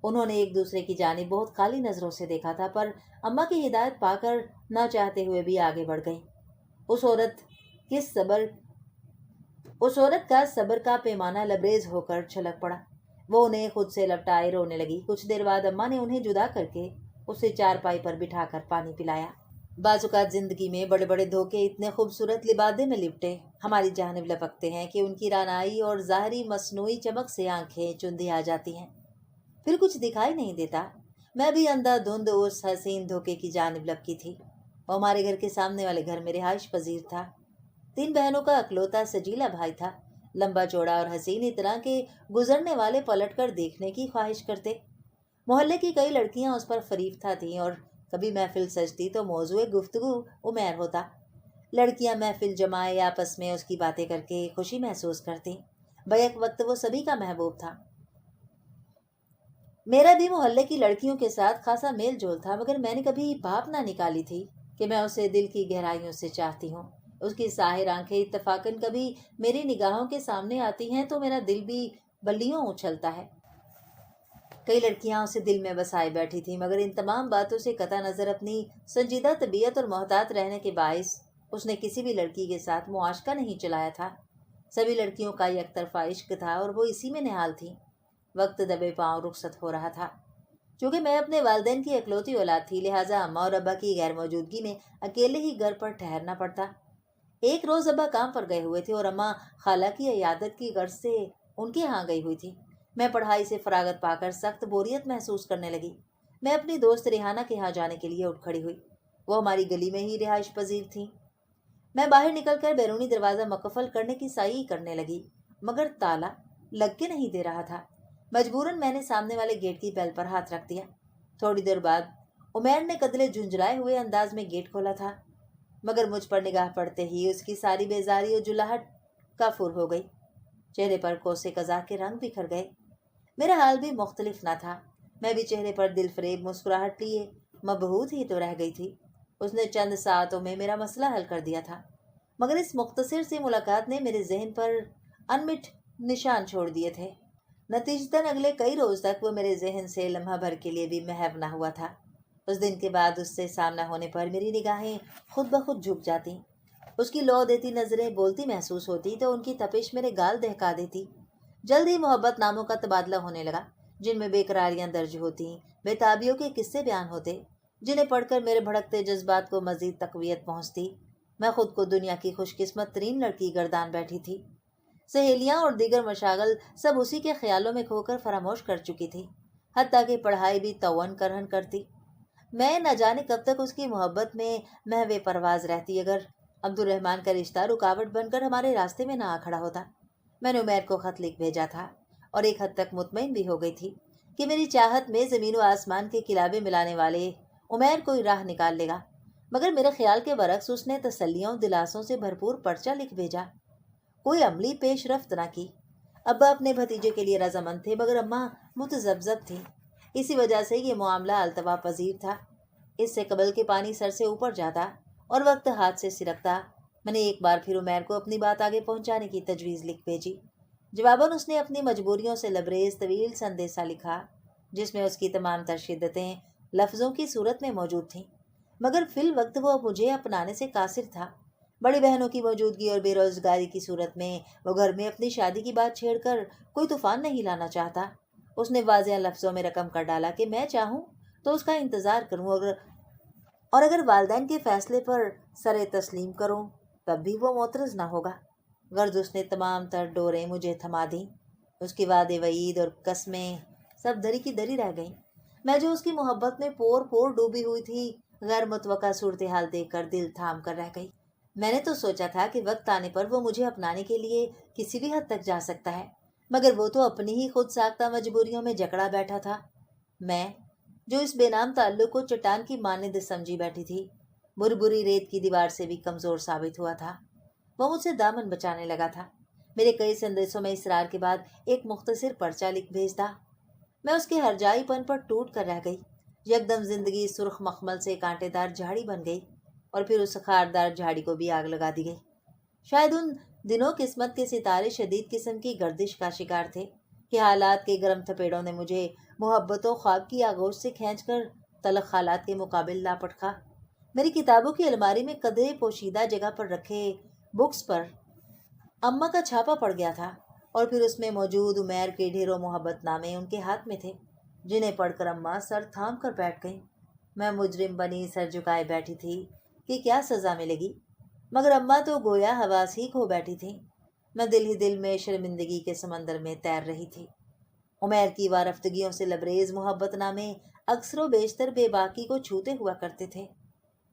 उन्होंने एक दूसरे की जानिब बहुत खाली नजरों से देखा था, पर अम्मा की हिदायत पाकर न चाहते हुए भी आगे बढ़ गई। उस औरत किस सबर उस औरत का सब्र का पैमाना लबरेज होकर छलक पड़ा। वो उन्हें खुद से लपटाए रोने लगी। कुछ देर बाद अम्मा ने उन्हें जुदा करके उसे चारपाई पर बिठाकर पानी पिलाया। बाजुकात जिंदगी में बड़े बड़े धोखे इतने खूबसूरत लिबादे में लिपटे हमारी जानिब लपकते हैं कि उनकी रानाई और ज़ाहरी मसनूई चमक से आंखें चुंधी आ जाती हैं, फिर कुछ दिखाई नहीं देता। मैं भी अंधाधुंध उस हसीन धोखे की जानिब लपकी थी। वो हमारे घर के सामने वाले घर में रिहाइश पजीर था। 3 बहनों का अकलौता सजीला भाई था, लंबा चौड़ा और हसीन, इतना के गुजरने वाले पलट कर देखने की ख्वाहिश करते। मोहल्ले की कई लड़कियां उस पर फरीफ्ता थीं और कभी महफिल सजती तो मौजूए गुफ्तगू उमैर होता। लड़कियां महफिल जमाए आपस में उसकी बातें करके खुशी महसूस करती। बैक वक्त वो सभी का महबूब था। मेरा भी मोहल्ले की लड़कियों के साथ खासा मेल जोल था, मगर मैंने कभी भाप ना निकाली थी कि मैं उसे दिल की गहराइयों से चाहती हूँ। उसकी साहिर आंखें इत्तफाकन कभी मेरी निगाहों के सामने आती हैं तो मेरा दिल भी बल्लियों उछलता है। कई लड़कियां उसे दिल में बसाए बैठी थी, मगर इन तमाम बातों से कता नजर अपनी संजीदा तबीयत और मोहतात रहने के बायस उसने किसी भी लड़की के साथ मुआशका नहीं चलाया था। सभी लड़कियों का एक तरफा इश्क था और वो इसी में निहाल थी। वक्त दबे पांव रुखसत हो रहा था। चूंकि मैं अपने वालदेन की इकलौती औलाद थी, लिहाजा अम्मा और अब्बा की गैर मौजूदगी में अकेले ही घर पर ठहरना पड़ता। एक रोज अब्बा काम पर गए हुए थे और अम्मा खाला की इयादत की गर्ज से उनके यहाँ गई हुई थी। मैं पढ़ाई से फरागत पाकर सख्त बोरियत महसूस करने लगी। मैं अपनी दोस्त रिहाना के यहाँ जाने के लिए उठ खड़ी हुई। वो हमारी गली में ही रिहाइश पजीर थी। मैं बाहर निकलकर बैरूनी दरवाज़ा मुकफ़ल करने की साई करने लगी, मगर ताला लग के नहीं दे रहा था। मजबूरन मैंने सामने वाले गेट की बेल पर हाथ रख दिया। थोड़ी देर बाद उमैर ने कदले झुंझलाए हुए अंदाज में गेट खोला था, मगर मुझ पर निगाह पड़ते ही उसकी सारी बेजारी और जुलाहट काफुर हो गई। चेहरे पर कोसे कज़ा के रंग बिखर गए। मेरा हाल भी मुख्तलिफ ना था। मैं भी चेहरे पर दिलफरेब मुस्कुराहट लिए मबहूत ही तो रह गई थी। उसने चंद सातों में मेरा मसला हल कर दिया था, मगर इस मुख्तसर सी मुलाकात ने मेरे जहन पर अनमिट निशान छोड़ दिए थे। नतीजतन अगले कई रोज तक वो मेरे जहन से लम्हा भर के लिए भी महव ना हुआ था। उस दिन के बाद उससे सामना होने पर मेरी निगाहें खुद ब खुद झुक जाती। उसकी लौ देती नजरें बोलती महसूस होती तो उनकी तपिश मेरे गाल दहका देती। जल्द ही मोहब्बत नामों का तबादला होने लगा, जिनमें बेकरारियां दर्ज होती, बेताबियों के किस्से बयान होते, जिन्हें पढ़कर मेरे भड़कते जज्बात को मजीद तकवीत पहुंचती। मैं खुद को दुनिया की खुशकिस्मत तरीन लड़की गर्दान बैठी थी। सहेलियां और दीगर मशागल सब उसी के ख्यालों में खोकर फरामोश कर चुकी थी। हत्ता कि पढ़ाई भी तवन करहन करती। मैं न जाने कब तक उसकी मोहब्बत में महवे परवाज रहती अगर अब्दुलरहमान का रिश्ता रुकावट बनकर हमारे रास्ते में ना आ खड़ा होता। मैंने उमैर को खत लिख भेजा था और एक हद तक मुतमईन भी हो गई थी कि मेरी चाहत में ज़मीन व आसमान के किलाबे मिलाने वाले उमैर कोई राह निकाल लेगा। मगर मेरे ख्याल के बरक्स उसने तसल्लियों दिलासों से भरपूर पर्चा लिख भेजा, कोई अमली पेशरफ्त ना की। अब्बा अपने भतीजे के लिए रजामंद थे, मगर अम्मा मुतजब्जब थी। इसी वजह से ये मामला अल्तवा पजीर था। इससे कबल के पानी सर से ऊपर जाता और वक्त हाथ से सिरकता। मैंने एक बार फिर उमैर को अपनी बात आगे पहुंचाने की तजवीज़ लिख भेजी। जवाबन उसने अपनी मजबूरियों से लबरेज तवील संदेशा लिखा, जिसमें उसकी तमाम तर शिद्दतें लफ्ज़ों की सूरत में मौजूद थीं, मगर फिल वक्त वो मुझे अपनाने से कासिर था। बड़ी बहनों की मौजूदगी और बेरोजगारी की सूरत में वो घर में अपनी शादी की बात छेड़कर कोई तूफान नहीं लाना चाहता। उसने वाज़ेह लफ्ज़ों में रकम कर डाला कि मैं चाहूँ तो उसका इंतज़ार करूँ, और अगर वालदैन के फैसले पर सरे तस्लीम करूँ तब भी वो मोतरज ना होगा। गर्ज उसने तमाम तर डोरें मुझे थमा दी। उसकी वादे वईद और कस्में सब दरी की दरी रह गईं। मैं जो उसकी मोहब्बत में पोर पोर डूबी हुई थी, गैर मुतवक्का सूरत-ए-हाल देखकर दिल थाम कर रह गई। मैंने तो सोचा था कि वक्त आने पर वो मुझे अपनाने के लिए किसी भी हद तक जा सकता है, मगर वो तो अपनी ही खुद साख्ता मजबूरियों में जकड़ा बैठा था। मैं, जो इस बेनाम ताल्लुक को चट्टान की मानद समझी बैठी थी, बुरबुरी रेत की दीवार से भी कमजोर साबित हुआ था। वो मुझसे दामन बचाने लगा था। मेरे कई संदेशों में इसरार के बाद एक मुख्तसर पर्चा लिख भेजता। मैं उसके हरजाईपन पर टूट कर रह गई। यकदम जिंदगी सुर्ख मखमल से कांटेदार झाड़ी बन गई और फिर उस खारदार झाड़ी को भी आग लगा दी गई। शायद उन दिनों किस्मत के सितारे शदीद किस्म की गर्दिश का शिकार थे कि हालात के गर्म थपेड़ों ने मुझे मोहब्बतों ख्वाब की आगोश से खींचकर तलख हालात के मुकाबिल ला पटका। मेरी किताबों की अलमारी में कदरे पोशीदा जगह पर रखे बुक्स पर अम्मा का छापा पड़ गया था और फिर उसमें मौजूद उमैर के ढेरों मोहब्बतनामे उनके हाथ में थे, जिन्हें पढ़कर अम्मा सर थाम कर बैठ गईं। मैं मुजरिम बनी सर झुकाए बैठी थी कि क्या सज़ा मिलेगी, मगर अम्मा तो गोया हवास ही खो बैठी थी। मैं दिल ही दिल में शर्मिंदगी के समंदर में तैर रही थी। उमैर की वारफ्तगियों से लबरेज मोहब्बतनामे अक्सर बेशतर बेबाकी को छूते हुआ करते थे,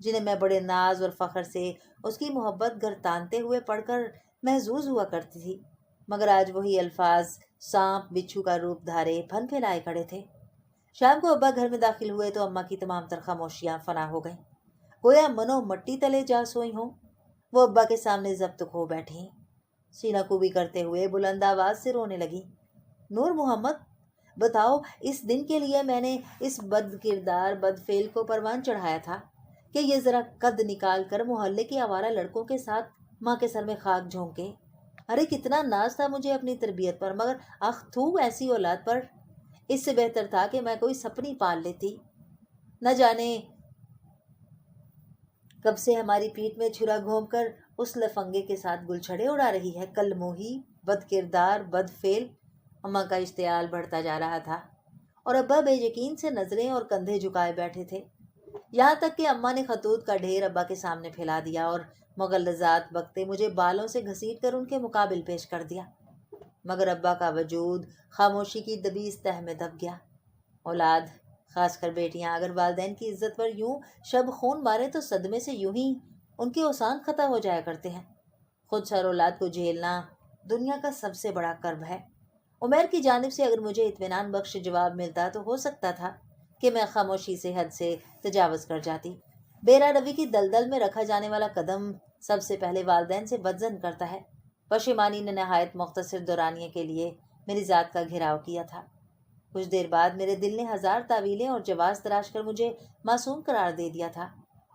जिन्हें मैं बड़े नाज और फ़ख्र से उसकी मोहब्बत गरतानते हुए पढ़कर महजूज हुआ करती थी। मगर आज वही अल्फाज सांप बिच्छू का रूप धारे फन फैलाए खड़े थे। शाम को अब्बा घर में दाखिल हुए तो अम्मा की तमाम तर खामोशियाँ फना हो गईं, गोया मनो मट्टी तले जा सोई हों। वो अब्बा के सामने जब्त खो बैठी, सीना कुबी करते हुए बुलंद आवाज से रोने लगी। नूर मोहम्मद, बताओ, इस दिन के लिए मैंने इस बद किरदार बदफेल को परवान चढ़ाया था कि ये ज़रा कद निकाल कर मोहल्ले के आवारा लड़कों के साथ माँ के सर में खाक झोंके। अरे कितना नाज था मुझे अपनी तरबियत पर, मगर आख थू ऐसी औलाद पर। इससे बेहतर था कि मैं कोई सपनी पाल लेती। न जाने कब से हमारी पीठ में छुरा घोंप कर उस लफंगे के साथ गुलछड़े उड़ा रही है। कल मोही, बद किरदार, बदफेल। अम्मा का इश्तियाल बढ़ता जा रहा था और अब्बा बेयकीन से नजरें और कंधे झुकाए बैठे थे। यहाँ तक कि अम्मा ने खतूत का ढेर अब्बा के सामने फैला दिया और मुगल्लज़ात बकते मुझे बालों से घसीट कर उनके मुकाबिल पेश कर दिया। मगर अब्बा का वजूद खामोशी की दबीस तह में दब गया। औलाद, खासकर बेटियां, अगर वालदैन की इज्जत पर यूं शब खून मारे तो सदमे से यूं ही उनके ओसान खता हो जाया करते हैं। खुद सर औलाद को झेलना दुनिया का सबसे बड़ा कर्ब है। उमैर की जानिब से अगर मुझे इत्मीनान बख्श जवाब मिलता तो हो सकता था कि मैं खामोशी से हद से तजावज़ कर जाती। बेरा रवि की दलदल में रखा जाने वाला कदम सबसे पहले वालदैन से बदजन करता है। पशिमानी ने नहायत मुख्तसर दौरानिये के लिए मेरी ज़ात का घेराव किया था। कुछ देर बाद मेरे दिल ने हज़ार तावीलें और जवाज़ तराश कर मुझे मासूम करार दे दिया था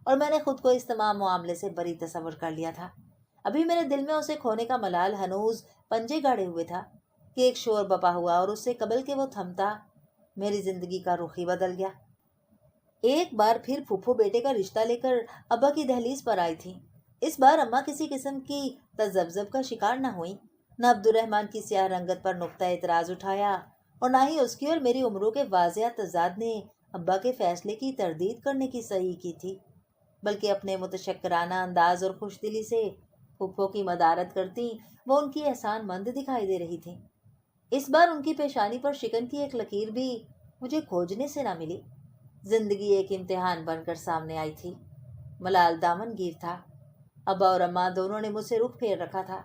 और मैंने खुद को इस तमाम मामले से बरी तस्वर कर लिया था। अभी मेरे दिल में उसे खोने का मलाल हनूज पंजे गाड़े हुए था कि एक शोर बपा हुआ और उससे कबल के वो थमता, मेरी जिंदगी का रुख ही बदल गया। एक बार फिर फूफो बेटे का रिश्ता लेकर अब्बा की दहलीज पर आई थी। इस बार अम्मा किसी किस्म की तजब्जब का शिकार न हुई। न अब्दुर्रहमान की स्याह रंगत पर नुक्ता एतराज उठाया और ना ही उसकी और मेरी उम्रों के वाजिया तजाद ने अब्बा के फैसले की तरदीद करने की सही की थी, बल्कि अपने मुतशक्कराना अंदाज और खुशदिली से फूफो की मदारत करती वो उनकी एहसान मंद दिखाई दे रही थी। इस बार उनकी पेशानी पर शिकन की एक लकीर भी मुझे खोजने से ना मिली। जिंदगी एक इम्तिहान बनकर सामने आई थी। मलाल दामनगीर था। अब्बा और अम्मा दोनों ने मुझसे रुख फेर रखा था।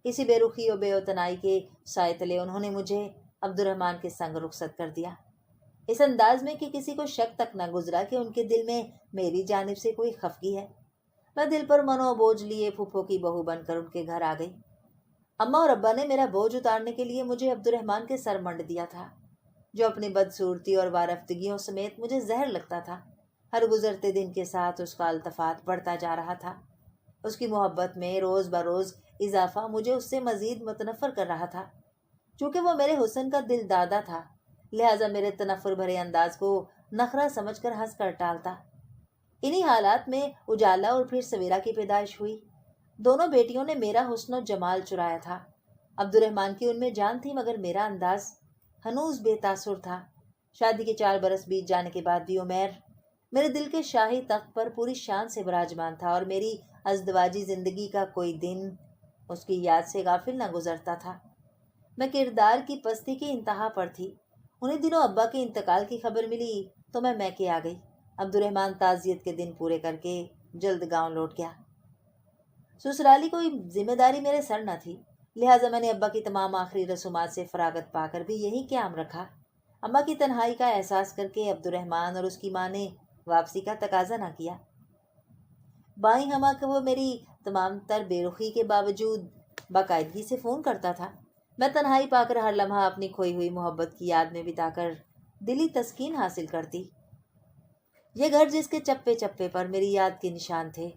इसी बेरुखी और बेवतनाई के साए तले उन्होंने मुझे अब्दुर्रहमान के संग रुखसत कर दिया, इस अंदाज में कि किसी को शक तक न गुजरा कि उनके दिल में मेरी जानिब से कोई खफगी है। मैं दिल पर मनो बोझ लिए फूफो की बहू बनकर उनके घर आ गई। अम्मा और अब्बा ने मेरा बोझ उतारने के लिए मुझे अब्दुर्रहमान के सर मंड दिया था, जो अपनी बदसूरती और वारफ्तगियों समेत मुझे जहर लगता था। हर गुजरते दिन के साथ उसका अल्तफात बढ़ता जा रहा था। उसकी मोहब्बत में रोज़ बरोज़ इजाफा मुझे उससे मजीद मुतनफ़र कर रहा था। चूँकि वो मेरे हुस्न का दिल दादा था, लिहाजा मेरे तनफ़ुर भरे अंदाज को नखरा समझकर हंस कर टालता। इन्हीं हालात में उजाला और फिर सवेरा की पैदाइश हुई। दोनों बेटियों ने मेरा हुस्न और जमाल चुराया था। अब्दुर्रहमान की उनमें जान थी, मगर मेरा अंदाज हनूज बेतासुर था। शादी के 4 बरस बीत जाने के बाद भी उमैर मेरे दिल के शाही तख्त पर पूरी शान से विराजमान था और मेरी अज़दवाजी जिंदगी का कोई दिन उसकी याद से गाफिल न गुजरता था। मैं किरदार की पस्ती की इंतहा पर थी। उन्हीं दिनों अब्बा के इंतकाल की खबर मिली तो मैं मैके आ गई। عبد الرحمن تعزیت کے دن پورے کر کے جلد گاؤں لوٹ گیا۔ سسرالی کوئی ذمہ داری میرے سر نہ تھی، لہٰذا میں نے ابا کی تمام آخری رسومات سے فراغت پا کر بھی یہی قیام رکھا۔ اماں کی تنہائی کا احساس کر کے عبد الرحمن اور اس کی ماں نے واپسی کا تقاضا نہ کیا۔ بائیں ہمہ کہ وہ میری تمام تر بے رخی کے باوجود باقاعدگی سے فون کرتا تھا۔ میں تنہائی پا کر ہر لمحہ اپنی کھوئی ہوئی محبت کی یاد میں بتا کر دلی تسکین حاصل کرتی۔ یہ گھر جس کے چپے چپے پر میری یاد کے نشان تھے،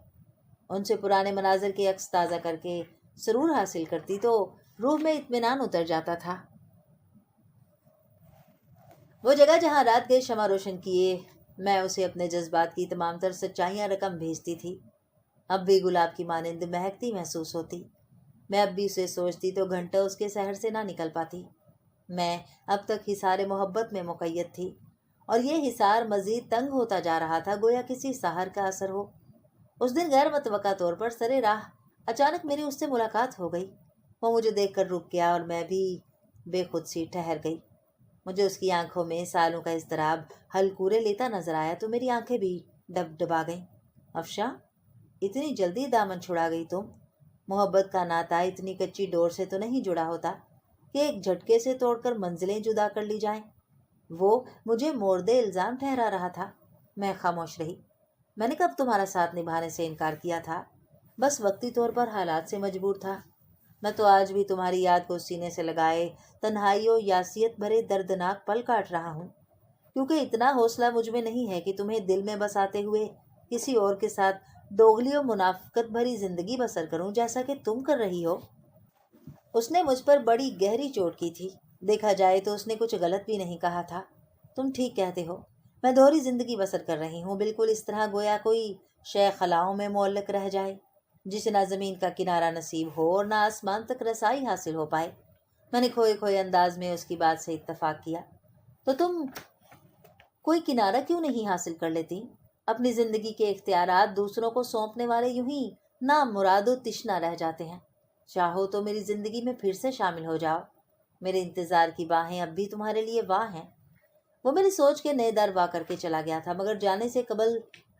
ان سے پرانے مناظر کے عکس تازہ کر کے سرور حاصل کرتی تو روح میں اطمینان اتر جاتا تھا۔ وہ جگہ جہاں رات گئے شمع روشن کیے، میں اسے اپنے جذبات کی تمام تر سچائیاں رقم بھیجتی تھی۔ اب بھی گلاب کی مانند مہکتی محسوس ہوتی۔ میں اب بھی اسے سوچتی تو گھنٹہ اس کے سحر سے نہ نکل پاتی۔ میں اب تک حصار محبت میں مقید تھی، اور یہ حصار مزید تنگ ہوتا جا رہا تھا، گویا کسی سحر کا اثر ہو۔ اس دن غیر متوقع طور پر سرے راہ اچانک میری اس سے ملاقات ہو گئی۔ وہ مجھے دیکھ کر رک گیا اور میں بھی بے خود سی ٹھہر گئی۔ مجھے اس کی آنکھوں میں سالوں کا اضطراب ہلکورے لیتا نظر آیا تو میری آنکھیں بھی ڈبڈبا گئیں۔ افشاں، اتنی جلدی دامن چھڑا گئی تم؟ محبت کا ناطہ اتنی کچی ڈور سے تو نہیں جڑا ہوتا کہ ایک جھٹکے سے توڑ کر منزلیں جدا کر لی جائیں۔ وہ مجھے مورد الزام ٹھہرا رہا تھا۔ میں خاموش رہی۔ میں نے کب تمہارا ساتھ نبھانے سے انکار کیا تھا؟ بس وقتی طور پر حالات سے مجبور تھا۔ میں تو آج بھی تمہاری یاد کو سینے سے لگائے تنہائی و یاسیت بھرے دردناک پل کاٹ رہا ہوں، کیونکہ اتنا حوصلہ مجھ میں نہیں ہے کہ تمہیں دل میں بساتے ہوئے کسی اور کے ساتھ دوغلی و منافقت بھری زندگی بسر کروں جیسا کہ تم کر رہی ہو۔ اس نے مجھ پر بڑی گہری چوٹ کی تھی۔ دیکھا جائے تو اس نے کچھ غلط بھی نہیں کہا تھا۔ تم ٹھیک کہتے ہو، میں دوہری زندگی بسر کر رہی ہوں، بالکل اس طرح گویا کوئی شے خلاؤں میں معلق رہ جائے، جسے نہ زمین کا کنارہ نصیب ہو اور نہ آسمان تک رسائی حاصل ہو پائے۔ میں نے کھوئے کھوئے انداز میں اس کی بات سے اتفاق کیا۔ تو تم کوئی کنارہ کیوں نہیں حاصل کر لیتی؟ اپنی زندگی کے اختیارات دوسروں کو سونپنے والے یوں ہی نامراد و تشنہ رہ جاتے ہیں۔ چاہو تو میری زندگی میں پھر سے شامل ہو جاؤ، میرے انتظار کی باہیں اب بھی تمہارے لیے واہ ہیں۔ وہ میری سوچ کے نئے در وا کر کے چلا گیا تھا، مگر جانے سے قبل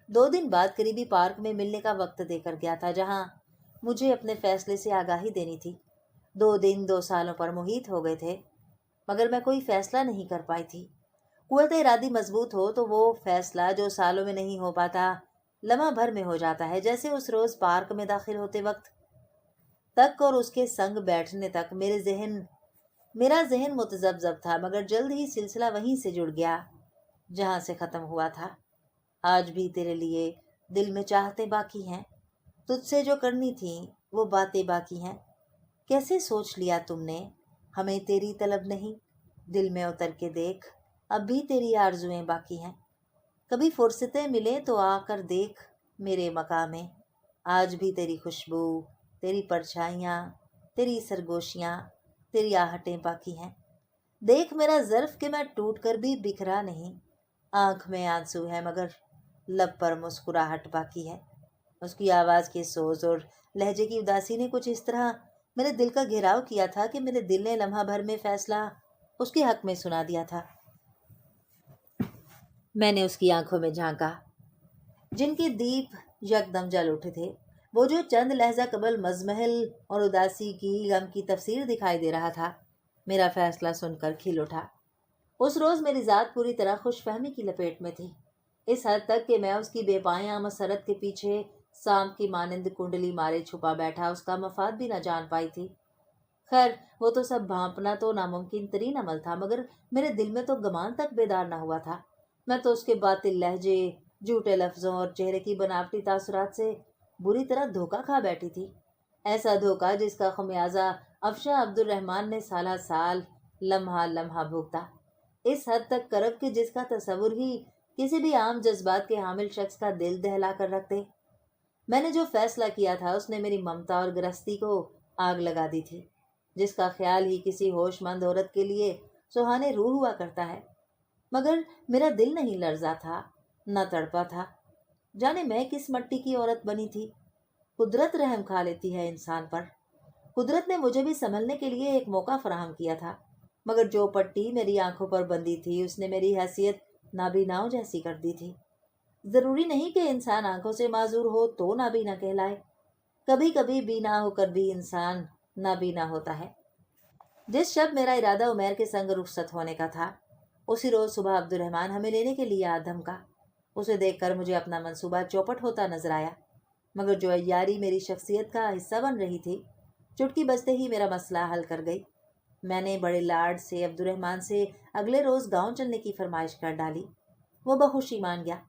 2 دن بعد قریبی پارک میں ملنے کا وقت دے کر گیا تھا، جہاں مجھے اپنے فیصلے سے آگاہی دینی تھی۔ 2 دن 2 سالوں پر محیط ہو گئے تھے، مگر میں کوئی فیصلہ نہیں کر پائی تھی۔ قوت ارادی مضبوط ہو تو وہ فیصلہ جو سالوں میں نہیں ہو پاتا لمحہ بھر میں ہو جاتا ہے۔ جیسے اس روز پارک میں داخل ہوتے وقت تک اور اس کے سنگ بیٹھنے تک میرا ذہن متذبذب تھا، مگر جلد ہی سلسلہ وہیں سے جڑ گیا جہاں سے ختم ہوا تھا۔ آج بھی تیرے لیے دل میں چاہتے باقی ہیں، تجھ سے جو کرنی تھیں وہ باتیں باقی ہیں۔ کیسے سوچ لیا تم نے ہمیں تیری طلب نہیں؟ دل میں اتر کے دیکھ، اب بھی تیری آرزویں باقی ہیں۔ کبھی فرصتیں ملیں تو آ کر دیکھ میرے مقام میں، آج بھی تیری خوشبو، تیری پرچھائیاں، تیری سرگوشیاں، تیری آہٹیں باقی ہیں۔ دیکھ میرا ظرف کہ میں ٹوٹ کر بھی بکھرا نہیں، آنکھ میں آنسو ہے مگر لب پر مسکراہٹ باقی ہے۔ اس کی آواز کے سوز اور لہجے کی اداسی نے کچھ اس طرح میرے دل کا گھیراؤ کیا تھا کہ میرے دل نے لمحہ بھر میں فیصلہ اس کے حق میں سنا دیا تھا۔ میں نے اس کی آنکھوں میں جھانکا، جن کے دیپ یکدم جل اٹھے تھے۔ وہ جو چند لہجہ قبل مزمحل اور اداسی کی غم کی تفسیر دکھائی دے رہا تھا، میرا فیصلہ سن کر کھل اٹھا۔ اس روز میری ذات پوری طرح خوش فہمی کی لپیٹ میں تھی، اس حد تک کہ میں اس کی بے پایاں مسرت کے پیچھے سانپ کی مانند کنڈلی مارے چھپا بیٹھا اس کا مفاد بھی نہ جان پائی تھی۔ خیر، وہ تو سب بھانپنا تو ناممکن ترین عمل تھا، مگر میرے دل میں تو گمان تک بیدار نہ ہوا تھا۔ میں تو اس کے باطل لہجے، جھوٹے لفظوں اور چہرے کی بناوٹی تاثرات سے بری طرح دھوکہ کھا بیٹھی تھی۔ ایسا دھوکہ جس کا خمیازہ افشاں عبد الرحمن نے سالہ سال لمحہ لمحہ بھوگتا، اس حد تک کرب کہ جس کا تصور ہی کسی بھی عام جذبات کے حامل شخص کا دل دہلا کر رکھ دے۔ میں نے جو فیصلہ کیا تھا اس نے میری ممتا اور گرستی کو آگ لگا دی تھی، جس کا خیال ہی کسی ہوش مند عورت کے لیے سہانے روح ہوا کرتا ہے۔ مگر میرا دل نہیں لرزا تھا، نہ تڑپا تھا۔ جانے میں کس مٹی کی عورت بنی تھی۔ قدرت رحم کھا لیتی ہے انسان پر۔ قدرت نے مجھے بھی سنبھلنے کے لیے ایک موقع فراہم کیا تھا، مگر جو پٹی میری آنکھوں پر بندھی تھی اس نے میری حیثیت نابیناؤں جیسی کر دی تھی۔ जरूरी नहीं कि इंसान आंखों से माजूर हो तो नाबीना कहलाए। कभी कभी बीना होकर भी इंसान नाबीना होता है। जिस शब मेरा इरादा उमैर के संग रुखसत होने का था, उसी रोज सुबह अब्दुलरहमान हमें लेने के लिए आ धमका। उसे देखकर मुझे अपना मंसूबा चौपट होता नजर आया, मगर जो अय्यारी मेरी शख्सियत का हिस्सा बन रही थी, चुटकी बजते ही मेरा मसला हल कर गई। मैंने बड़े लाड से अब्दुलरहमान से अगले रोज गांव चलने की फरमाइश कर डाली। वो बखुशी मान गया।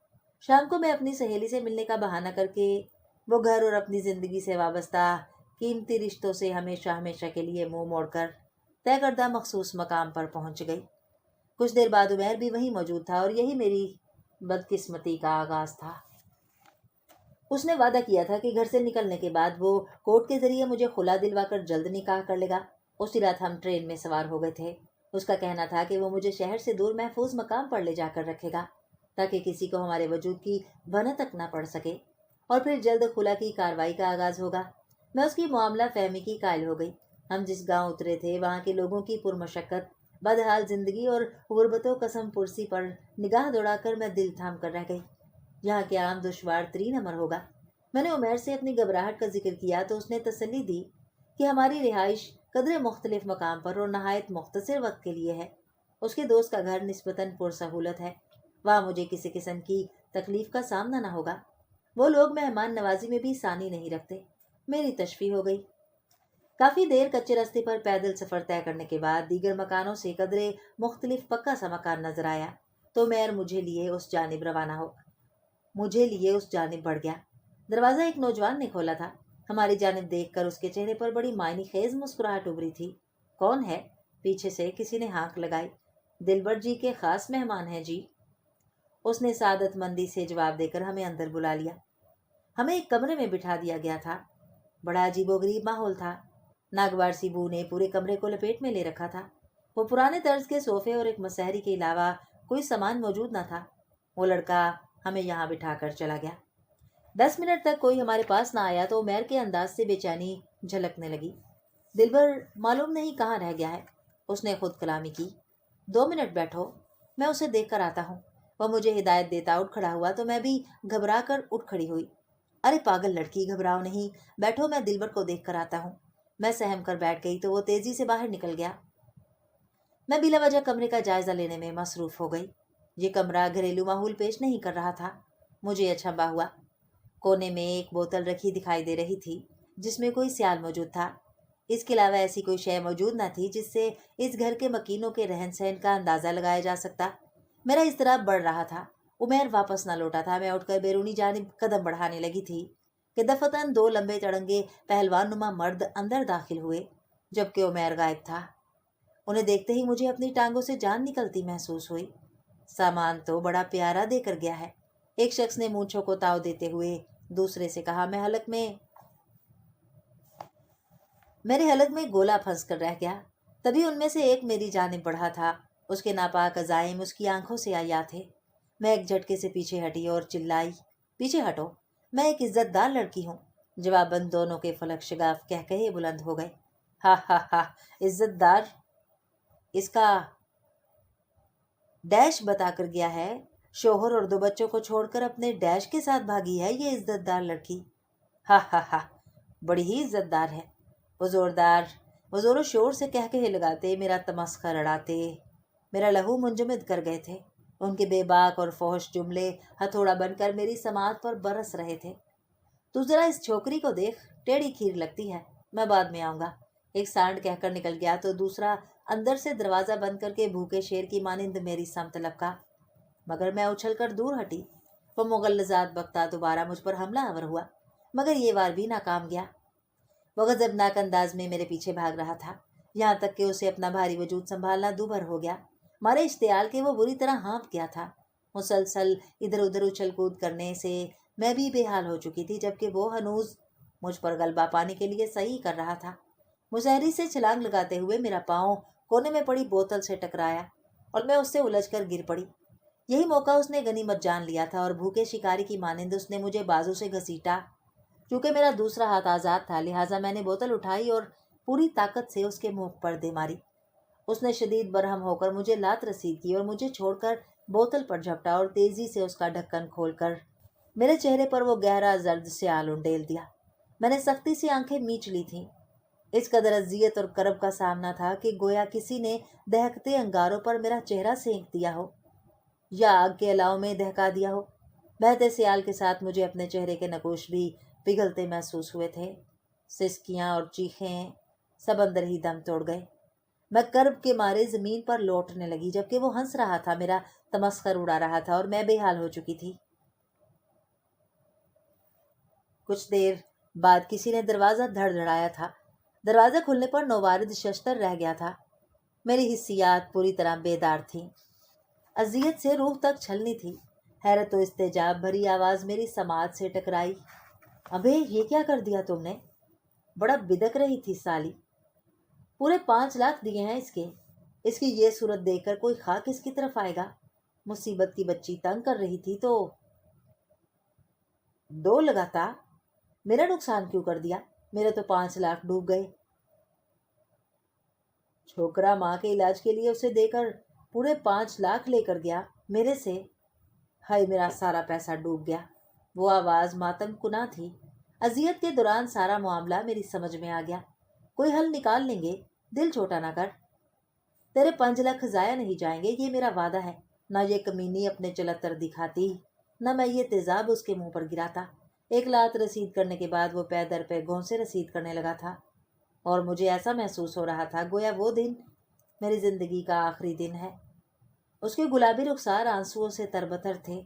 शाम को मैं अपनी सहेली से मिलने का बहाना करके वो घर और अपनी जिंदगी से वाबस्ता कीमती रिश्तों से हमेशा हमेशा के लिए मुंह मोड़कर तय करदा मखसूस मकाम पर पहुंच गई। कुछ देर बाद उमैर भी वहीं मौजूद था और यही मेरी बदकिस्मती का आगाज था। उसने वादा किया था कि घर से निकलने के बाद वो कोर्ट के जरिए मुझे खुला दिलवाकर जल्द निकाह कर लेगा। उसी रात हम ट्रेन में सवार हो गए थे। उसका कहना था कि वो मुझे शहर से दूर महफूज मकाम पर ले जाकर रखेगा, ताकि किसी को हमारे वजूद की भनक न पड़ सके, और फिर जल्द खुला की कार्रवाई का आगाज होगा। मैं उसकी मामला फहमी की कायल हो गई। हम जिस गांव उतरे थे, वहां के लोगों की पुरमशक्कत, बदहाल जिंदगी और गुर्बतो कसम पुरसी पर निगाह दौड़ाकर मैं दिल थाम कर रह गई। यहाँ के आम दुश्वार तरीन अमर होगा। मैंने उमैर से अपनी घबराहट का जिक्र किया तो उसने तसल्ली दी कि हमारी रिहाइश कदरे मुख्तलिफ मकाम पर और नहायत मुख्तसर वक्त के लिए है। उसके दोस्त का घर निस्बतन पुरसहूलत है, वहाँ मुझे किसी किस्म की तकलीफ का सामना न होगा। वो लोग मेहमान नवाजी में भी सानी नहीं रखते। मेरी तशफी हो गई। काफ़ी देर कच्चे रास्ते पर पैदल सफ़र तय करने के बाद दीगर मकानों से कदरे मुख्तलिफ पक्का सा मकान नजर आया तो मैर मुझे लिए उस जानिब बढ़ गया। दरवाज़ा एक नौजवान ने खोला था। हमारी जानिब देखकर उसके चेहरे पर बड़ी मायनी खेज मुस्कुराहट उभरी थी। कौन है? पीछे से किसी ने हाँक लगाई। दिलबर जी के खास मेहमान हैं जी, उसने सादतमंदी से जवाब देकर हमें अंदर बुला लिया। हमें एक कमरे में बिठा दिया गया था। बड़ा अजीबोगरीब माहौल था। नागवार सी बू ने पूरे कमरे को लपेट में ले रखा था। वो पुराने तर्ज के सोफे और एक मसहरी के अलावा कोई सामान मौजूद न था। वो लड़का हमें यहाँ बिठाकर चला गया। 10 मिनट तक कोई हमारे पास ना आया तो उमैर के अंदाज से बेचैनी झलकने लगी। दिलबर मालूम नहीं कहाँ रह गया है। उसने खुद कलामी की। 2 मिनट बैठो, मैं उसे देख कर आता हूँ। वह मुझे हिदायत देता उठ खड़ा हुआ तो मैं भी घबरा कर उठ खड़ी हुई। अरे पागल लड़की, घबराओ नहीं, बैठो, मैं दिलबर को देख कर आता हूँ। मैं सहम कर बैठ गई तो वो तेजी से बाहर निकल गया। मैं बिला वजह कमरे का जायजा लेने में मसरूफ हो गई। ये कमरा घरेलू माहौल पेश नहीं कर रहा था। मुझे अचंभा हुआ। कोने में एक बोतल रखी दिखाई दे रही थी जिसमें कोई सियाल मौजूद था। इसके अलावा ऐसी कोई शय मौजूद न थी जिससे इस घर के मकीनों के रहन सहन का अंदाजा लगाया जा सकता। मेरा इज़्तिराब बढ़ रहा था। उमैर वापस न लौटा था। मैं उठकर बैरूनी जानिब कदम बढ़ाने लगी थी कि दफतन 2 लंबे चढ़ंगे पहलवान नुमा मर्द अंदर दाखिल हुए, जबकि उमैर गायब था। उन्हें देखते ही मुझे अपनी टांगों से जान निकलती महसूस हुई। सामान तो बड़ा प्यारा देकर गया है, एक शख्स ने मूंछों को ताव देते हुए दूसरे से कहा। मेरे हलक में गोला फंस कर रह गया। तभी उनमें से एक मेरी जानिब बढ़ा था। उसके नापाक अज़ाइम उसकी आंखों से आया थे। मैं एक झटके से पीछे हटी और चिल्लाई, पीछे हटो, मैं एक इज्जतदार लड़की हूँ। जवाबन दोनों के फलक शगाफ कह कहे बुलंद हो गए। हा हा हा, इज्जतदार? इसका डैश बताकर गया है। शोहर और 2 बच्चों को छोड़कर अपने डैश के साथ भागी है ये इज्जतदार लड़की। हा हा हा, बड़ी ही इज्जतदार है। वो जोरों शोर से कह कहे लगाते, मेरा तमस्खर उड़ाते, मेरा लहू मुंजमद कर गए थे। उनके बेबाक और फौश जुमले हथौड़ा बनकर मेरी समात पर बरस रहे थे। तू जरा इस छोकरी को देख, टेढ़ी खीर लगती है, मैं बाद में आऊंगा। एक सांड कहकर निकल गया तो दूसरा अंदर से दरवाजा बंद करके भूखे शेर की मानिंद मेरी समत लपका, मगर मैं उछलकर दूर हटी। वो मुगल्लजात बख्ता दोबारा मुझ पर हमला आवर हुआ, मगर ये वार भी नाकाम गया। वो गजबनाक अंदाज में मेरे पीछे भाग रहा था, यहाँ तक कि उसे अपना भारी वजूद संभालना दूभर हो गया। मारे इश्तियाल के वो बुरी तरह हाँफ गया था। मुसलसल इधर उधर उछल कूद करने से मैं भी बेहाल हो चुकी थी, जबकि वो हनूज मुझ पर गलबा पाने के लिए सही कर रहा था। मुशहरी से छलांग लगाते हुए मेरा पाँव कोने में पड़ी बोतल से टकराया और मैं उससे उलझकर गिर पड़ी। यही मौका उसने गनीमत जान लिया था और भूखे शिकारी की मानिंद उसने मुझे बाजू से घसीटा। चूंकि मेरा दूसरा हाथ आज़ाद था, लिहाजा मैंने बोतल उठाई और पूरी ताकत से उसके मुंह पर दे मारी। उसने शदीद बरहम होकर मुझे लात रसीद की और मुझे छोड़कर बोतल पर झपटा और तेजी से उसका ढक्कन खोलकर मेरे चेहरे पर वो गहरा जर्द स्याल उंडेल दिया। मैंने सख्ती से आंखें मीच ली थीं। इस कदर अजियत और करब का सामना था कि गोया किसी ने दहकते अंगारों पर मेरा चेहरा सेंक दिया हो या आग के अलाव में दहका दिया हो। बहते सियाल के साथ मुझे अपने चेहरे के नकोश भी पिघलते महसूस हुए थे। सिसकियां और चीखें सब अंदर ही दम तोड़ गए। मैं कर्ब के मारे जमीन पर लौटने लगी, जबकि वो हंस रहा था, मेरा तमस्खर उड़ा रहा था और मैं बेहाल हो चुकी थी। कुछ देर बाद किसी ने दरवाजा धड़धड़ाया था। दरवाजा खुलने पर नौवारिद शस्त्र रह गया था। मेरी हिस्सियात पूरी तरह बेदार थी। अजियत से रूह तक छलनी थी। हैरत व इस्तेजाब भरी आवाज मेरी समाज से टकराई। अबे ये क्या कर दिया तुमने? बड़ा बिदक रही थी साली। पूरे 5 लाख दिए हैं इसकी ये सूरत देखकर कोई खाक इसकी तरफ आएगा। मुसीबत की बच्ची तंग कर रही थी तो 2 लगाता। मेरा नुकसान क्यों कर दिया? मेरे तो 5 लाख डूब गए। छोकरा माँ के इलाज के लिए उसे देकर पूरे 5 लाख लेकर गया मेरे से। हाय, मेरा सारा पैसा डूब गया। वो आवाज मातम कुना थी। अजियत के दौरान सारा मामला मेरी समझ में आ गया। कोई हल निकाल लेंगे, दिल छोटा ना कर। तेरे 5 लाख जाया नहीं जाएंगे, ये मेरा वादा है। ना ये कमीनी अपने चलत्तर दिखाती, न मैं ये तेजाब उसके मुंह पर गिराता। 1 लाख रसीद करने के बाद वो पै दर पे घोंसे रसीद करने लगा था और मुझे ऐसा महसूस हो रहा था गोया वो दिन मेरी जिंदगी का आखिरी दिन है। उसके गुलाबी रुखसार आंसुओं से तरबतर थे।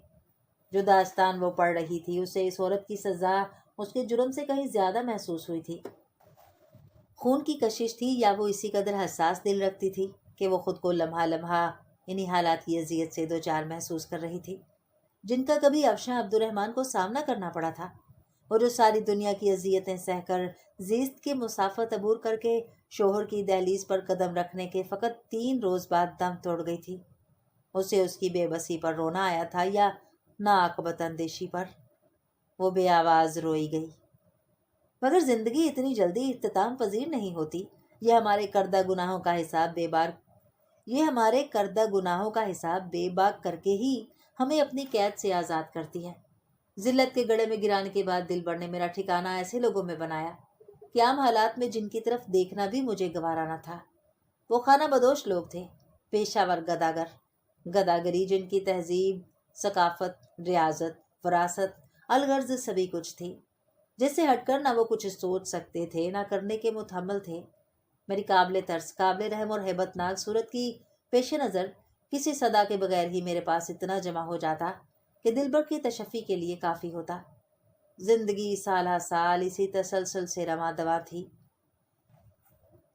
जो दास्तान वो पढ़ रही थी, उसे इस औरत की सजा उसके जुर्म से कहीं ज्यादा महसूस हुई थी। खून की कशिश थी या वो इसी कदर हसास दिल रखती थी कि वो खुद को लम्हा लम्हा इन्हीं हालात की अजियत से दो चार महसूस कर रही थी जिनका कभी अफशां अब्दुर्रहमान को सामना करना पड़ा था। वो जो सारी दुनिया की अजियतें सहकर जीस्त के मुसाफत अबूर करके शोहर की दहलीज पर कदम रखने के फ़कत 3 रोज़ बाद दम तोड़ गई थी। उसे उसकी बेबसी पर रोना आया था या नाकबत अंदेशी पर। वो बेआवाज़ रोई गई। मगर जिंदगी इतनी जल्दी इख्तिताम पजीर नहीं होती। ये हमारे करदा गुनाहों का हिसाब बेबाक करके ही हमें अपनी कैद से आज़ाद करती है। जिल्लत के गड़े में गिराने के बाद दिलबर ने मेरा ठिकाना ऐसे लोगों में बनाया कि आम हालात में जिनकी तरफ देखना भी मुझे गवारा न था। वो खाना बदोश लोग थे, पेशावर गदागरी जिनकी तहजीब, सकाफत, रियाजत, वरासत, अलगर्ज सभी कुछ थी, जिससे हटकर ना वो कुछ सोच सकते थे ना करने के मुतहम्मल थे। मेरी काबिल तर्स, काबिल रहम और हैबतनाक सूरत की पेश नज़र किसी सदा के बगैर ही मेरे पास इतना जमा हो जाता कि दिलबर की तशफ़ी के लिए काफ़ी होता। जिंदगी साल साल इसी तसलसल से रवा दवा थी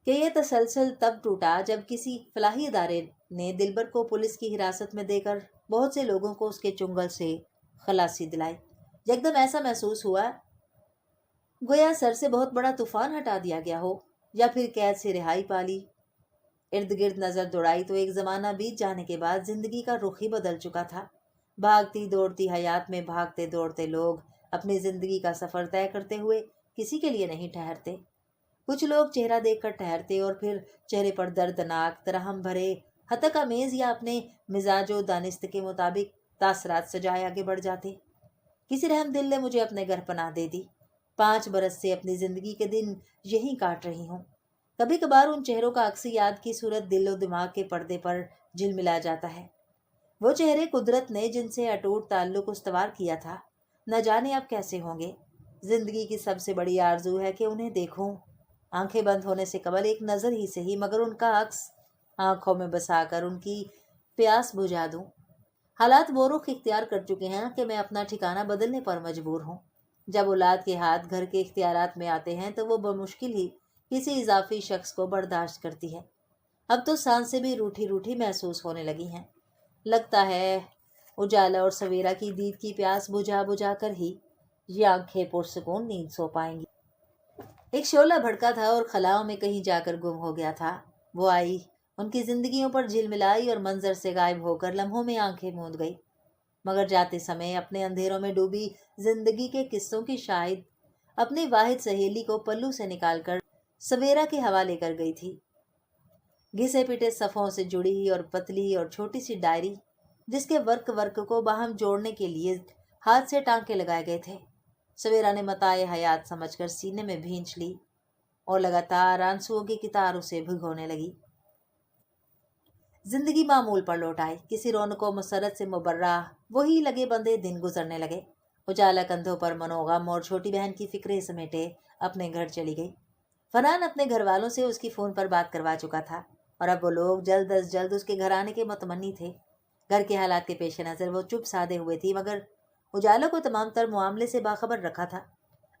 कि यह तसलसल तब टूटा जब किसी फलाही इदारे ने दिलबर को पुलिस की हिरासत में देकर बहुत से लोगों को उसके चुंगल से खलासी दिलाई। एकदम ऐसा महसूस हुआ गोया सर से बहुत बड़ा तूफान हटा दिया गया हो या फिर कैद से रिहाई पा ली। इर्द गिर्द नजर दौड़ाई तो एक जमाना बीत जाने के बाद जिंदगी का रुख ही बदल चुका था। भागती दौड़ती हयात में भागते दौड़ते लोग अपनी जिंदगी का सफर तय करते हुए किसी के लिए नहीं ठहरते। कुछ लोग चेहरा देखकर ठहरते और फिर चेहरे पर दर्दनाक तरहम भरे हतक आमेज या अपने मिजाजो दानिस्त के मुताबिक तासरात सजाए आगे बढ़ जाते। किसी रहम दिल ने मुझे अपने घर पनाह दे दी। 5 बरस से अपनी जिंदगी के दिन यहीं काट रही हूँ। कभी कभार उन चेहरों का अक्सी याद की सूरत दिल और दिमाग के पर्दे पर झिलमिला जाता है। वो चेहरे कुदरत ने जिनसे अटूट ताल्लुक उस्तवार किया था, न जाने अब कैसे होंगे। जिंदगी की सबसे बड़ी आरजू है कि उन्हें देखूं, आंखें बंद होने से कबल एक नज़र ही सही, मगर उनका अक्स आंखों में बसाकर उनकी प्यास बुझा दूं। हालात वो रुख इख्तियार कर चुके हैं कि मैं अपना ठिकाना बदलने पर मजबूर हूँ। जब औलाद के हाथ घर के इख्तियारात में आते हैं तो वो बमुश्किल ही किसी इजाफी शख्स को बर्दाश्त करती है। अब तो सांसें भी रूठी रूठी महसूस होने लगी हैं। लगता है उजाला और सवेरा की दीद की प्यास बुझा बुझा कर ही ये आंखें पुरसकून नींद सो पाएंगी। एक शोला भड़का था और खलाओं में कहीं जाकर गुम हो गया था। वो आई, उनकी जिंदगियों पर झिलमिलाई और मंजर से गायब होकर लम्हों में आंखें मूंद गई। मगर जाते समय अपने अंधेरों में डूबी जिंदगी के किस्सों की शाहिद अपनी वाहिद सहेली को पल्लू से निकालकर सवेरा के हवाले कर गई थी। घिसे पिटे सफ़ों से जुड़ी और पतली और छोटी सी डायरी جس کے ورک کو باہم جوڑنے کے لیے ہاتھ سے ٹانکے لگائے گئے تھے۔ سویرا نے متاع حیات سمجھ کر سینے میں بھینچ لی اور لگاتار آنسوؤں کی قطار اسے بھگونے لگی۔ زندگی معمول پر لوٹ آئی، کسی رونق و مسرت سے مبرہ وہی لگے بندے دن گزرنے لگے۔ اجالا کندھوں پر منوغم اور چھوٹی بہن کی فکریں سمیٹے اپنے گھر چلی گئی۔ فرحان اپنے گھر والوں سے اس کی فون پر بات کروا چکا تھا اور اب وہ لوگ جلد از جلد اس کے گھر آنے کے متمنی تھے۔ گھر کے حالات کے پیش نظر وہ چپ سادے ہوئے تھی، مگر اجالا کو تمام تر معاملے سے باخبر رکھا تھا۔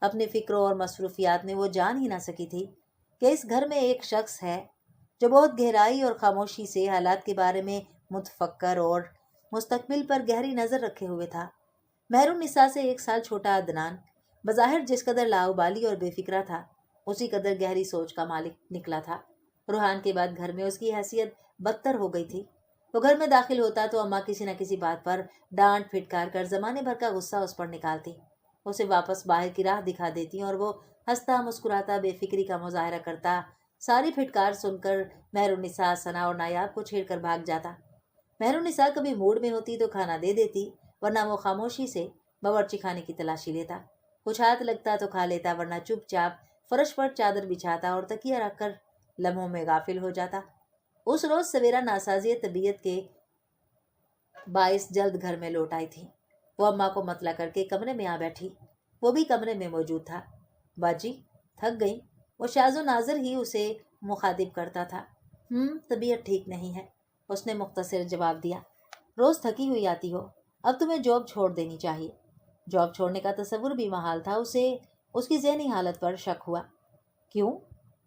اپنی فکروں اور مصروفیات میں وہ جان ہی نہ سکی تھی کہ اس گھر میں ایک شخص ہے جو بہت گہرائی اور خاموشی سے حالات کے بارے میں متفکر اور مستقبل پر گہری نظر رکھے ہوئے تھا۔ مہر النساء سے 1 سال چھوٹا عدنان بظاہر جس قدر لاؤبالی اور بے فکرہ تھا، اسی قدر گہری سوچ کا مالک نکلا تھا۔ روحان کے بعد گھر میں اس کی حیثیت بدتر ہو گئی تھی۔ وہ گھر میں داخل ہوتا تو اماں کسی نہ کسی بات پر ڈانٹ پھٹکار کر زمانے بھر کا غصہ اس پر نکالتی، اسے واپس باہر کی راہ دکھا دیتی اور وہ ہنستا مسکراتا بے فکری کا مظاہرہ کرتا۔ ساری پھٹکار سن کر مہر النساء، ثنا اور نایاب کو چھیڑ کر بھاگ جاتا۔ مہر النساء کبھی موڈ میں ہوتی تو کھانا دے دیتی، ورنہ وہ خاموشی سے باورچی خانے کی تلاشی لیتا۔ کچھ ہاتھ لگتا تو کھا لیتا، ورنہ چپ چاپ فرش پر چادر بچھاتا اور تکیہ رکھ کر لمحوں میں غافل ہو جاتا۔ اس روز سویرا ناسازی طبیعت کے باعث جلد گھر میں لوٹ آئی تھی۔ وہ اماں کو مطلع کر کے کمرے میں آ بیٹھی، وہ بھی کمرے میں موجود تھا۔ باجی تھک گئی؟ وہ شاز و ناظر ہی اسے مخاطب کرتا تھا۔ طبیعت ٹھیک نہیں ہے، اس نے مختصر جواب دیا۔ روز تھکی ہوئی آتی ہو، اب تمہیں جاب چھوڑ دینی چاہیے۔ جاب چھوڑنے کا تصور بھی محال تھا، اسے اس کی ذہنی حالت پر شک ہوا۔ کیوں؟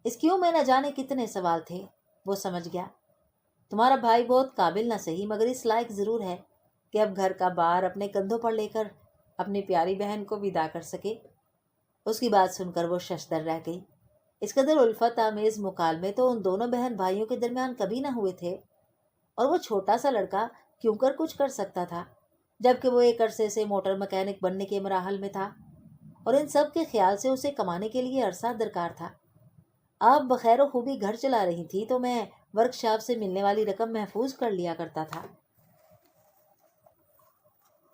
اس کیوں میں نہ جانے کتنے سوال تھے۔ وہ سمجھ گیا، تمہارا بھائی بہت قابل نہ صحیح مگر اس لائق ضرور ہے کہ اب گھر کا بار اپنے کندھوں پر لے کر اپنی پیاری بہن کو ودا کر سکے۔ اس کی بات سن کر وہ ششدر رہ گئی۔ اس قدر الفت آمیز مکالمے تو ان دونوں بہن بھائیوں کے درمیان کبھی نہ ہوئے تھے، اور وہ چھوٹا سا لڑکا کیوں کر کچھ کر سکتا تھا، جبکہ وہ ایک عرصے سے موٹر مکینک بننے کے مراحل میں تھا، اور ان سب کے خیال سے اسے کمانے کے لیے عرصہ درکار تھا۔ آپ بخیر و خوبی گھر چلا رہی تھی تو میں ورکشاپ سے ملنے والی رقم محفوظ کر لیا کرتا تھا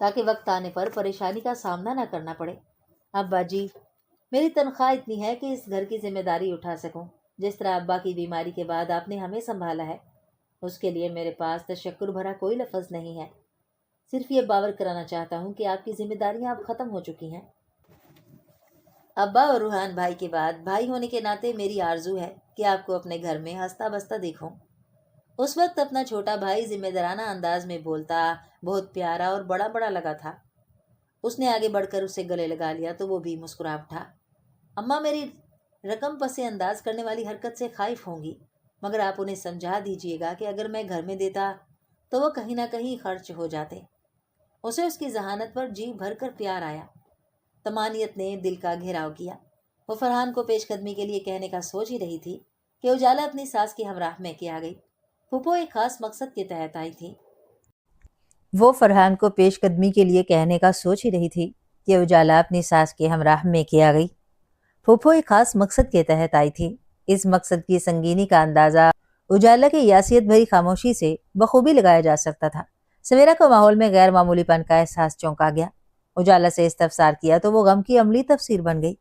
تاکہ وقت آنے پر پریشانی کا سامنا نہ کرنا پڑے۔ ابا جی، میری تنخواہ اتنی ہے کہ اس گھر کی ذمہ داری اٹھا سکوں۔ جس طرح ابا کی بیماری کے بعد آپ نے ہمیں سنبھالا ہے، اس کے لیے میرے پاس تشکر بھرا کوئی لفظ نہیں ہے۔ صرف یہ باور کرانا چاہتا ہوں کہ آپ کی ذمہ داریاں اب ختم ہو چکی ہیں۔ ابا اور روحان بھائی کے بعد بھائی ہونے کے ناطے میری آرزو ہے کہ آپ کو اپنے گھر میں ہنستا بستا دیکھوں۔ اس وقت اپنا چھوٹا بھائی ذمہ دارانہ انداز میں بولتا بہت پیارا اور بڑا بڑا لگا تھا۔ اس نے آگے بڑھ کر اسے گلے لگا لیا تو وہ بھی مسکرا اٹھا۔ اماں میری رقم پسے انداز کرنے والی حرکت سے خائف ہوں گی، مگر آپ انہیں سمجھا دیجیے گا کہ اگر میں گھر میں دیتا تو وہ کہیں نہ کہیں خرچ ہو جاتے۔ اسے اس کی ذہانت پر جی بھر کر پیار آیا۔ طمانیت نے دل کا گھیراؤ کیا۔ وہ فرحان کو پیش قدمی کے لیے کہنے کا سوچ ہی رہی تھی کہ اجالا اپنی ساس کی ہمراہ میں کے آ گئی۔ پھوپھو ایک خاص مقصد کے تحت آئی تھی۔ وہ فرحان کو پیش قدمی کے لیے کہنے کا سوچ ہی رہی تھی کہ اجالا اپنی ساس کے ہمراہ میں کے آ گئی۔ پھوپھو ایک خاص مقصد کے تحت آئی تھی۔ اس مقصد کی سنگینی کا اندازہ اجالا کی یاسیت بھری خاموشی سے بخوبی لگایا جا سکتا تھا۔ سویرا کو ماحول میں غیر معمولی پن کا احساس چونکا گیا۔ اجالا سے استفسار کیا تو وہ غم کی عملی تفسیر بن گئی۔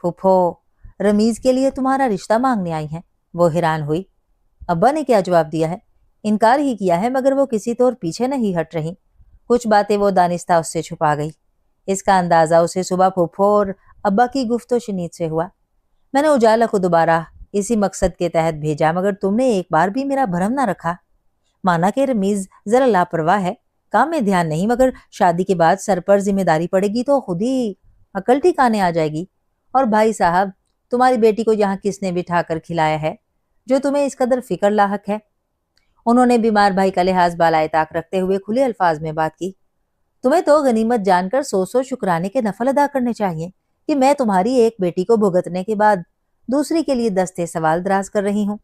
پھوپھو رمیز کے لیے تمہارا رشتہ مانگنے آئی ہیں؟ وہ حیران ہوئی۔ ابا نے کیا جواب دیا ہے؟ انکار ہی کیا ہے، مگر وہ کسی طور پیچھے نہیں ہٹ رہی۔ کچھ باتیں وہ دانستہ اس سے چھپا گئی۔ اس کا اندازہ اسے صبح پھوپھو اور ابا کی گفت و شنید سے ہوا۔ میں نے اجالا کو دوبارہ اسی مقصد کے تحت بھیجا، مگر تم نے ایک بار بھی میرا بھرم نہ رکھا۔ مانا کہ رمیز ذرا لاپرواہ ہے، کام میں دھیان نہیں، مگر شادی کے بعد سر پر ذمہ داری پڑے گی تو خود ہی عقل ٹھکانے آ جائے گی۔ اور بھائی صاحب، تمہاری بیٹی کو یہاں کس نے بٹھا کر کھلایا ہے جو تمہیں اس قدر فکر لاحق ہے؟ انہوں نے بیمار بھائی کا لحاظ بالائے طاق رکھتے ہوئے کھلے الفاظ میں بات کی۔ تمہیں تو غنیمت جان کر 100 شکرانے کے نفل ادا کرنے چاہیے کہ میں تمہاری ایک بیٹی کو بھگتنے کے بعد دوسری کے لیے دستے سوال دراز کر رہی ہوں۔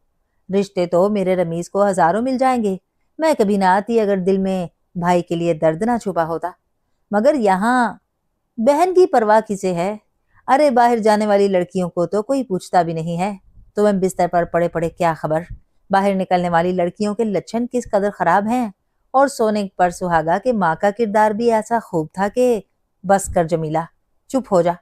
رشتے تو میرے رمیز کو ہزاروں مل جائیں گے، میں کبھی نہ آتی اگر دل میں بھائی کے لیے درد نہ چھپا ہوتا، مگر یہاں بہن کی پرواہ کسے ہے؟ ارے باہر جانے والی لڑکیوں کو تو کوئی پوچھتا بھی نہیں ہے، تمہیں بستر پر پڑے پڑے کیا خبر باہر نکلنے والی لڑکیوں کے لچھن کس قدر خراب ہیں اور सोने पर सुहागा कि माँ का किरदार भी ऐसा खूब था कि बस कर जमीला, चुप हो जा।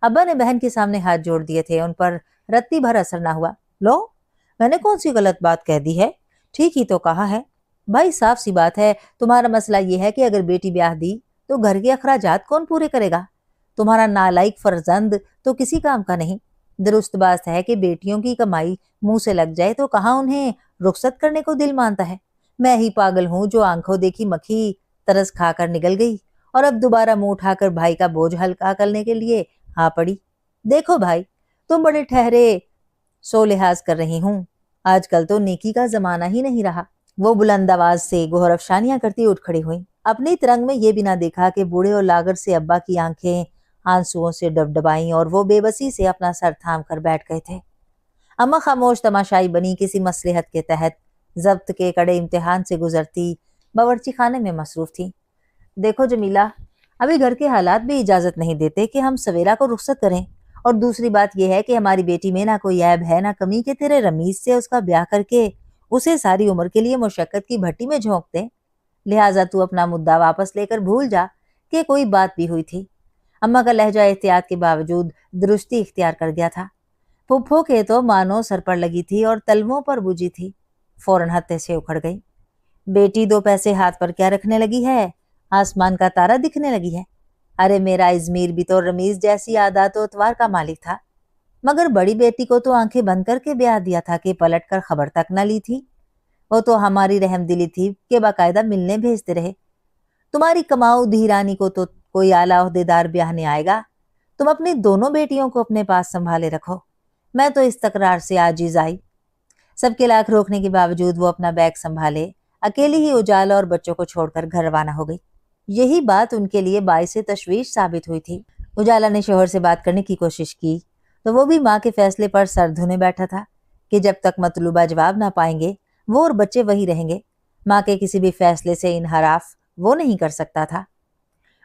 अब्बा ने बहन के सामने हाथ जोड़ दिए थे, उन पर रत्ती भर असर ना हुआ। लो, मैंने कौन सी गलत बात कह दी है? ठीक ही तो कहा है भाई, साफ सी बात है। तुम्हारा मसला ये है कि अगर बेटी ब्याह दी तो घर के अखराजात कौन पूरे करेगा? तुम्हारा नालायक फर्जंद तो किसी काम का नहीं। दुरुस्त बात है कि बेटियों की कमाई मुंह से लग जाए तो कहाँ उन्हें रुखसत करने को दिल मानता है। मैं ही पागल हूँ जो आंखों देखी मक्खी तरस खाकर निकल गई और अब दोबारा मुंह उठाकर भाई का बोझ हल्का करने के लिए आ पड़ी। देखो भाई, तुम बड़े ठहरे सो लिहाज कर रही हूँ, आजकल तो नेकी का जमाना ही नहीं रहा। वो बुलंद आवाज से गोहर अफशानियां करती उठ खड़ी हुई। अपनी तरंग में ये भी ना देखा कि बूढ़े और लागर से अब्बा की आंखें आंसुओं से डबडबाई और वो बेबसी से अपना सर थाम कर बैठ गए थे। अम्मा खामोश तमाशाई बनी किसी मसलहत के तहत जब्त के कड़े इम्तिहान से गुजरती बावर्ची खाने में मसरूफ थी। देखो जमीला, अभी घर के हालात भी इजाजत नहीं देते कि हम सवेरा को रुखसत करें, और दूसरी बात यह है कि हमारी बेटी में ना कोई ऐब है ना कमी के तेरे रमीज से उसका ब्याह करके उसे सारी उम्र के लिए मुशक्कत की भट्टी में झोंक दे। लिहाजा तू अपना मुद्दा वापस लेकर भूल जा कि कोई बात भी हुई थी। अम्मा का लहजा एहतियात के बावजूद दुरुस्ती इख्तियार कर गया था। फुफ्फो के तो मानो सर पर लगी थी और तलवों पर बुझी थी। फौरन हत्थे से उखड़ गई। बेटी दो पैसे हाथ पर क्या रखने लगी है? आसमान का तारा दिखने लगी है। अरे मेरा इजमीर भी तो रमीज जैसी आदत और अतवार का मालिक था, मगर बड़ी बेटी को तो आंखें बंद करके ब्याह दिया था कि पलट कर खबर तक न ली थी। वो तो हमारी रहमदिली थी कि बाकायदा मिलने भेजते रहे। तुम्हारी कमाऊ धीरानी को तो कोई आला ओहदेदार ब्याहने आएगा। तुम अपनी दोनों बेटियों को अपने पास संभाले रखो। मैं तो इस तकरार से आजीज आई। सबके लाख रोकने के बावजूद वो अपना बैग संभाले अकेली ही उजाला और बच्चों को छोड़कर घर रवाना हो गई। यही बात उनके लिए बाइसे तशवीश साबित हुई थी। उजाला ने शोहर से बात करने की कोशिश की तो वो भी माँ के फैसले पर सर धुने बैठा था कि जब तक मतलूबा जवाब ना पाएंगे वो और बच्चे वही रहेंगे। माँ के किसी भी फैसले से इनहराफ वो नहीं कर सकता था।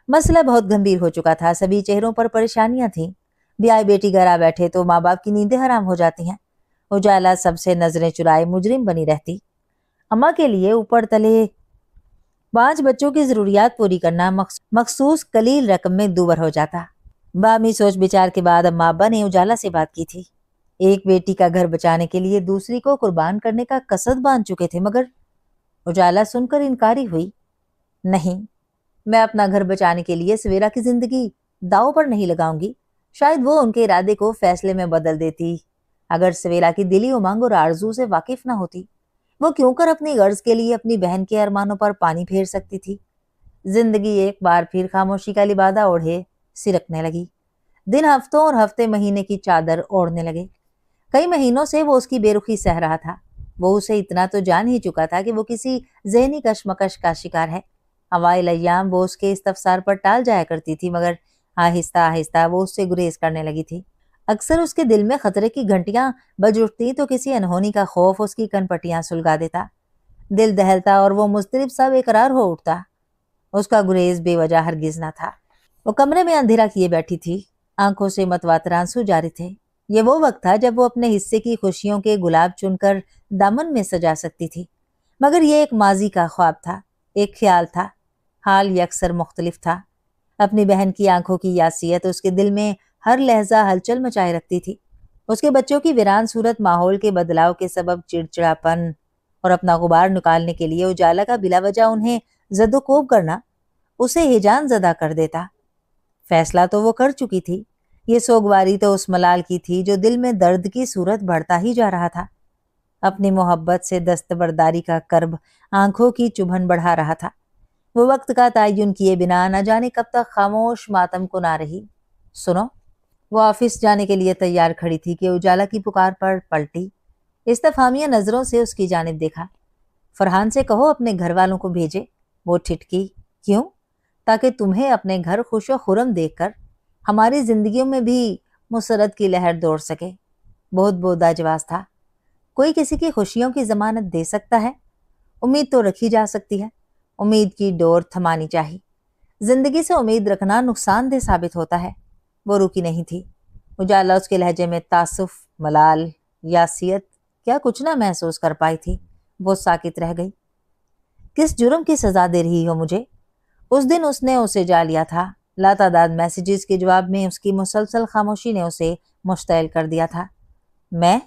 मसला बहुत गंभीर हो चुका था। सभी चेहरों पर परेशानियां थीं। ब्याह बेटी घर आ बैठे तो माँ बाप की नींदें हराम हो जाती हैं। उजाला सबसे नजरें चुराए मुजरिम बनी रहती। अम्मा के लिए ऊपर तले 5 बच्चों की जरूरियात पूरी करना मखसूस कलील रकम में दूबर हो जाता। बामी सोच विचार के बाद अम्मा अब्बा ने उजाला से बात की थी। एक बेटी का घर बचाने के लिए दूसरी को कुर्बान करने का कसद बांध चुके थे, मगर उजाला सुनकर इनकारी हुई। नहीं, मैं अपना घर बचाने के लिए सवेरा की जिंदगी दांव पर नहीं लगाऊंगी। शायद वो उनके इरादे को फैसले में बदल देती अगर सवेरा की दिली उमंग और आरजू से वाकिफ ना होती। वो क्यों कर अपनी गर्ज के लिए अपनी बहन के अरमानों पर पानी फेर सकती थी। जिंदगी एक बार फिर खामोशी का लिबादा ओढ़े सिरकने लगी। दिन हफ्तों और हफ्ते महीने की चादर ओढ़ने लगे। कई महीनों से वो उसकी बेरुखी सह रहा था। वो उसे इतना तो जान ही चुका था कि वो किसी जहनी कशमकश का शिकार है। अवाइल अय्याम वो उसके इस्तफसार पर टाल जाया करती थी, मगर आहिस्ता आहिस्ता वो उससे गुरेज करने लगी थी। अक्सर उसके दिल में खतरे की घंटियां बज उठती तो किसी अनहोनी का खौफ उसकी कनपटियां सुलगा देता। दिल दहलता और वो मुस्तरिब सा बेकरार हो उठता। उसका गुरेज बेवजह हरगिज ना था। वो कमरे में अंधेरा किए बैठी थी। आंखों से मतवातर आंसू जारी थे। ये वो वक्त था जब वो अपने हिस्से की खुशियों के गुलाब चुनकर दामन में सजा सकती थी, मगर ये एक माजी का ख्वाब था, एक ख्याल था। हाल यकसर मुख्तलिफ था। अपनी बहन की आंखों की यासियत उसके दिल में हर लहजा हलचल मचाए रखती थी। उसके बच्चों की वीरान सूरत माहौल के बदलाव के सबब चिड़चिड़ापन और अपना गुबार निकालने के लिए उजाला का बिलावजह उन्हें जदोकोब करना उसे हिजान ज़दा कर देता। फैसला तो वो कर चुकी थी। ये सोगवारी तो उस मलाल की थी जो दिल में दर्द की सूरत बढ़ता ही जा रहा था। अपनी मोहब्बत से दस्तबरदारी का कर्ब आंखों की चुभन बढ़ा रहा था। वो वक्त का तयन किए बिना न जाने कब तक खामोश मातम को ना रही। सुनो, वो ऑफिस जाने के लिए तैयार खड़ी थी कि उजाला की पुकार पर पलटी। इस्तफामिया नजरों से उसकी जानिब देखा। फरहान से कहो अपने घर वालों को भेजे। वो ठिठकी। क्यों? ताकि तुम्हें अपने घर खुशो खुरम देखकर हमारी जिंदगियों में भी मुसरत की लहर दौड़ सके। बहुत बोदा जवाब था। कोई किसी की खुशियों की जमानत दे सकता है? उम्मीद तो रखी जा सकती है। उम्मीद की डोर थमानी चाहिए। जिंदगी से उम्मीद रखना नुकसानदेह साबित होता है। वो रुकी नहीं थी। उजाला उसके लहजे में तासुफ, मलाल, यासियत क्या कुछ ना महसूस कर पाई थी। वो साकित रह गई। किस जुर्म की सजा दे रही हो मुझे? उस दिन उसने उसे जा लिया था। लातादाद मैसेजेस के जवाब में उसकी मुसलसल खामोशी ने उसे मुश्तइल कर दिया था। मैं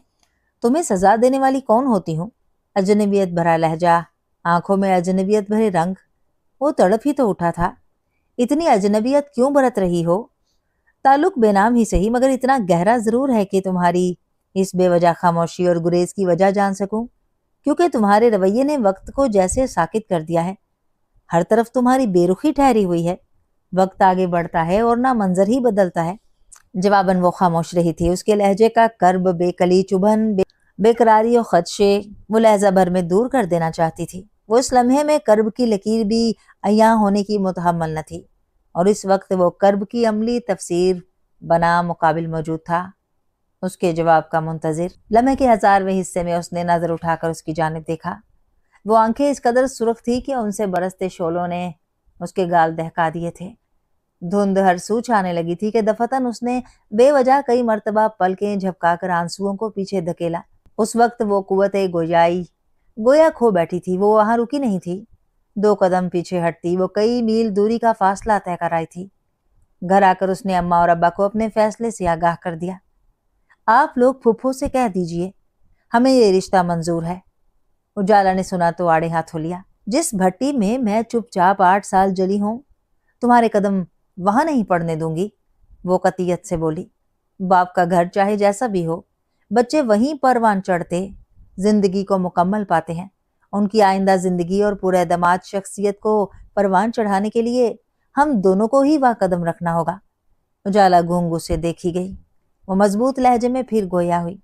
तुम्हें सजा देने वाली कौन होती हूँ? अजनबियत भरा लहजा, आंखों में अजनबियत भरे रंग। वो तड़प ही तो उठा था। इतनी अजनबियत क्यों बरत रही हो? ताल्लुक बेनाम ही सही, मगर इतना गहरा जरूर है कि तुम्हारी इस बेवजह खामोशी और गुरेज की वजह जान सकूं, क्योंकि तुम्हारे रवैये ने वक्त को जैसे साकित कर दिया है। हर तरफ तुम्हारी बेरुखी ठहरी हुई है। वक्त आगे बढ़ता है और ना मंजर ही बदलता है। जवाबन वो खामोश रही थी। उसके लहजे का कर्ब, बेकली, चुभन, बेकरारी और खदशे वो लहजा भर में दूर कर देना चाहती थी। वो इस लम्हे में कर्ब की लकीर भी अय्यां होने की मुतहम्मल न थी, और इस वक्त वो कर्ब की अमली तफसीर बना मुकाबिल मौजूद था, उसके जवाब का मुंतजिर। लम्हे के 1000वें हिस्से में उसने नजर उठाकर उसकी जानिब देखा। वो आंखें इस कदर सुर्ख थी कि उनसे बरसते शोलों ने उसके गाल दहका दिए थे। धुंध हर सू छाने लगी थी कि दफतन उसने बेवजह कई मर्तबा पलकें झपकाकर आंसुओं को पीछे धकेला। उस वक्त वो कुव्वते गोयाई गोया खो बैठी थी। वो वहां रुकी नहीं थी। 2 कदम पीछे हटती वो कई मील दूरी का फासला तय कर आई थी। घर आकर उसने अम्मा और अब्बा को अपने फैसले से आगाह कर दिया। आप लोग फुफ्फो से कह दीजिए, हमें ये रिश्ता मंजूर है। उजाला ने सुना तो आड़े हाथों लिया। जिस भट्टी में मैं चुपचाप 8 साल जली हूं, तुम्हारे कदम वहां नहीं पड़ने दूंगी, वो कतियत से बोली। बाप का घर चाहे जैसा भी हो, बच्चे वहीं परवान चढ़ते जिंदगी को मुकम्मल पाते हैं। उनकी आइंदा जिंदगी और पूरे दमाद शख्सियत को परवान चढ़ाने के लिए हम दोनों को ही वह कदम रखना होगा। उजाला घूंघ से देखी गई। वो मजबूत लहजे में फिर गोया हुई।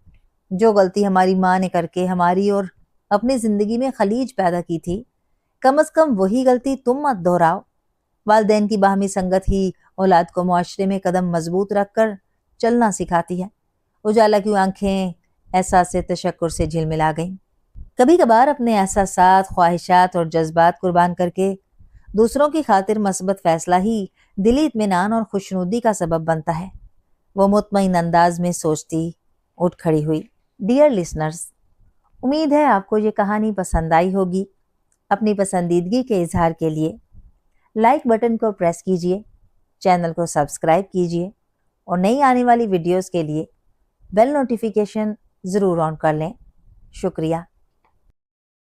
जो गलती हमारी माँ ने करके हमारी और अपनी जिंदगी में खलीज पैदा की थी, कम अज कम वही गलती तुम मत दोहराओ। वालिदैन की बाहमी संगत ही औलाद को मुआशरे में कदम मजबूत रखकर चलना सिखाती है। उजाला की आंखें एहसास से तशक्कुर से झिलमिला गईं। कभी कभार अपने एहसासात, ख्वाहिशात और जज्बात कुर्बान करके दूसरों की खातिर मस्बत फैसला ही दिली इत्मीनान और खुशनुदी का सबब बनता है। वो मुतमईन अंदाज में सोचती उठ खड़ी हुई। डियर लिसनर्स, उम्मीद है आपको ये कहानी पसंद आई होगी। अपनी पसंदीदगी के इजहार के लिए लाइक बटन को प्रेस कीजिए, चैनल को सब्सक्राइब कीजिए और नई आने वाली वीडियोस के लिए बेल नोटिफिकेशन ज़रूर ऑन कर लें। शुक्रिया।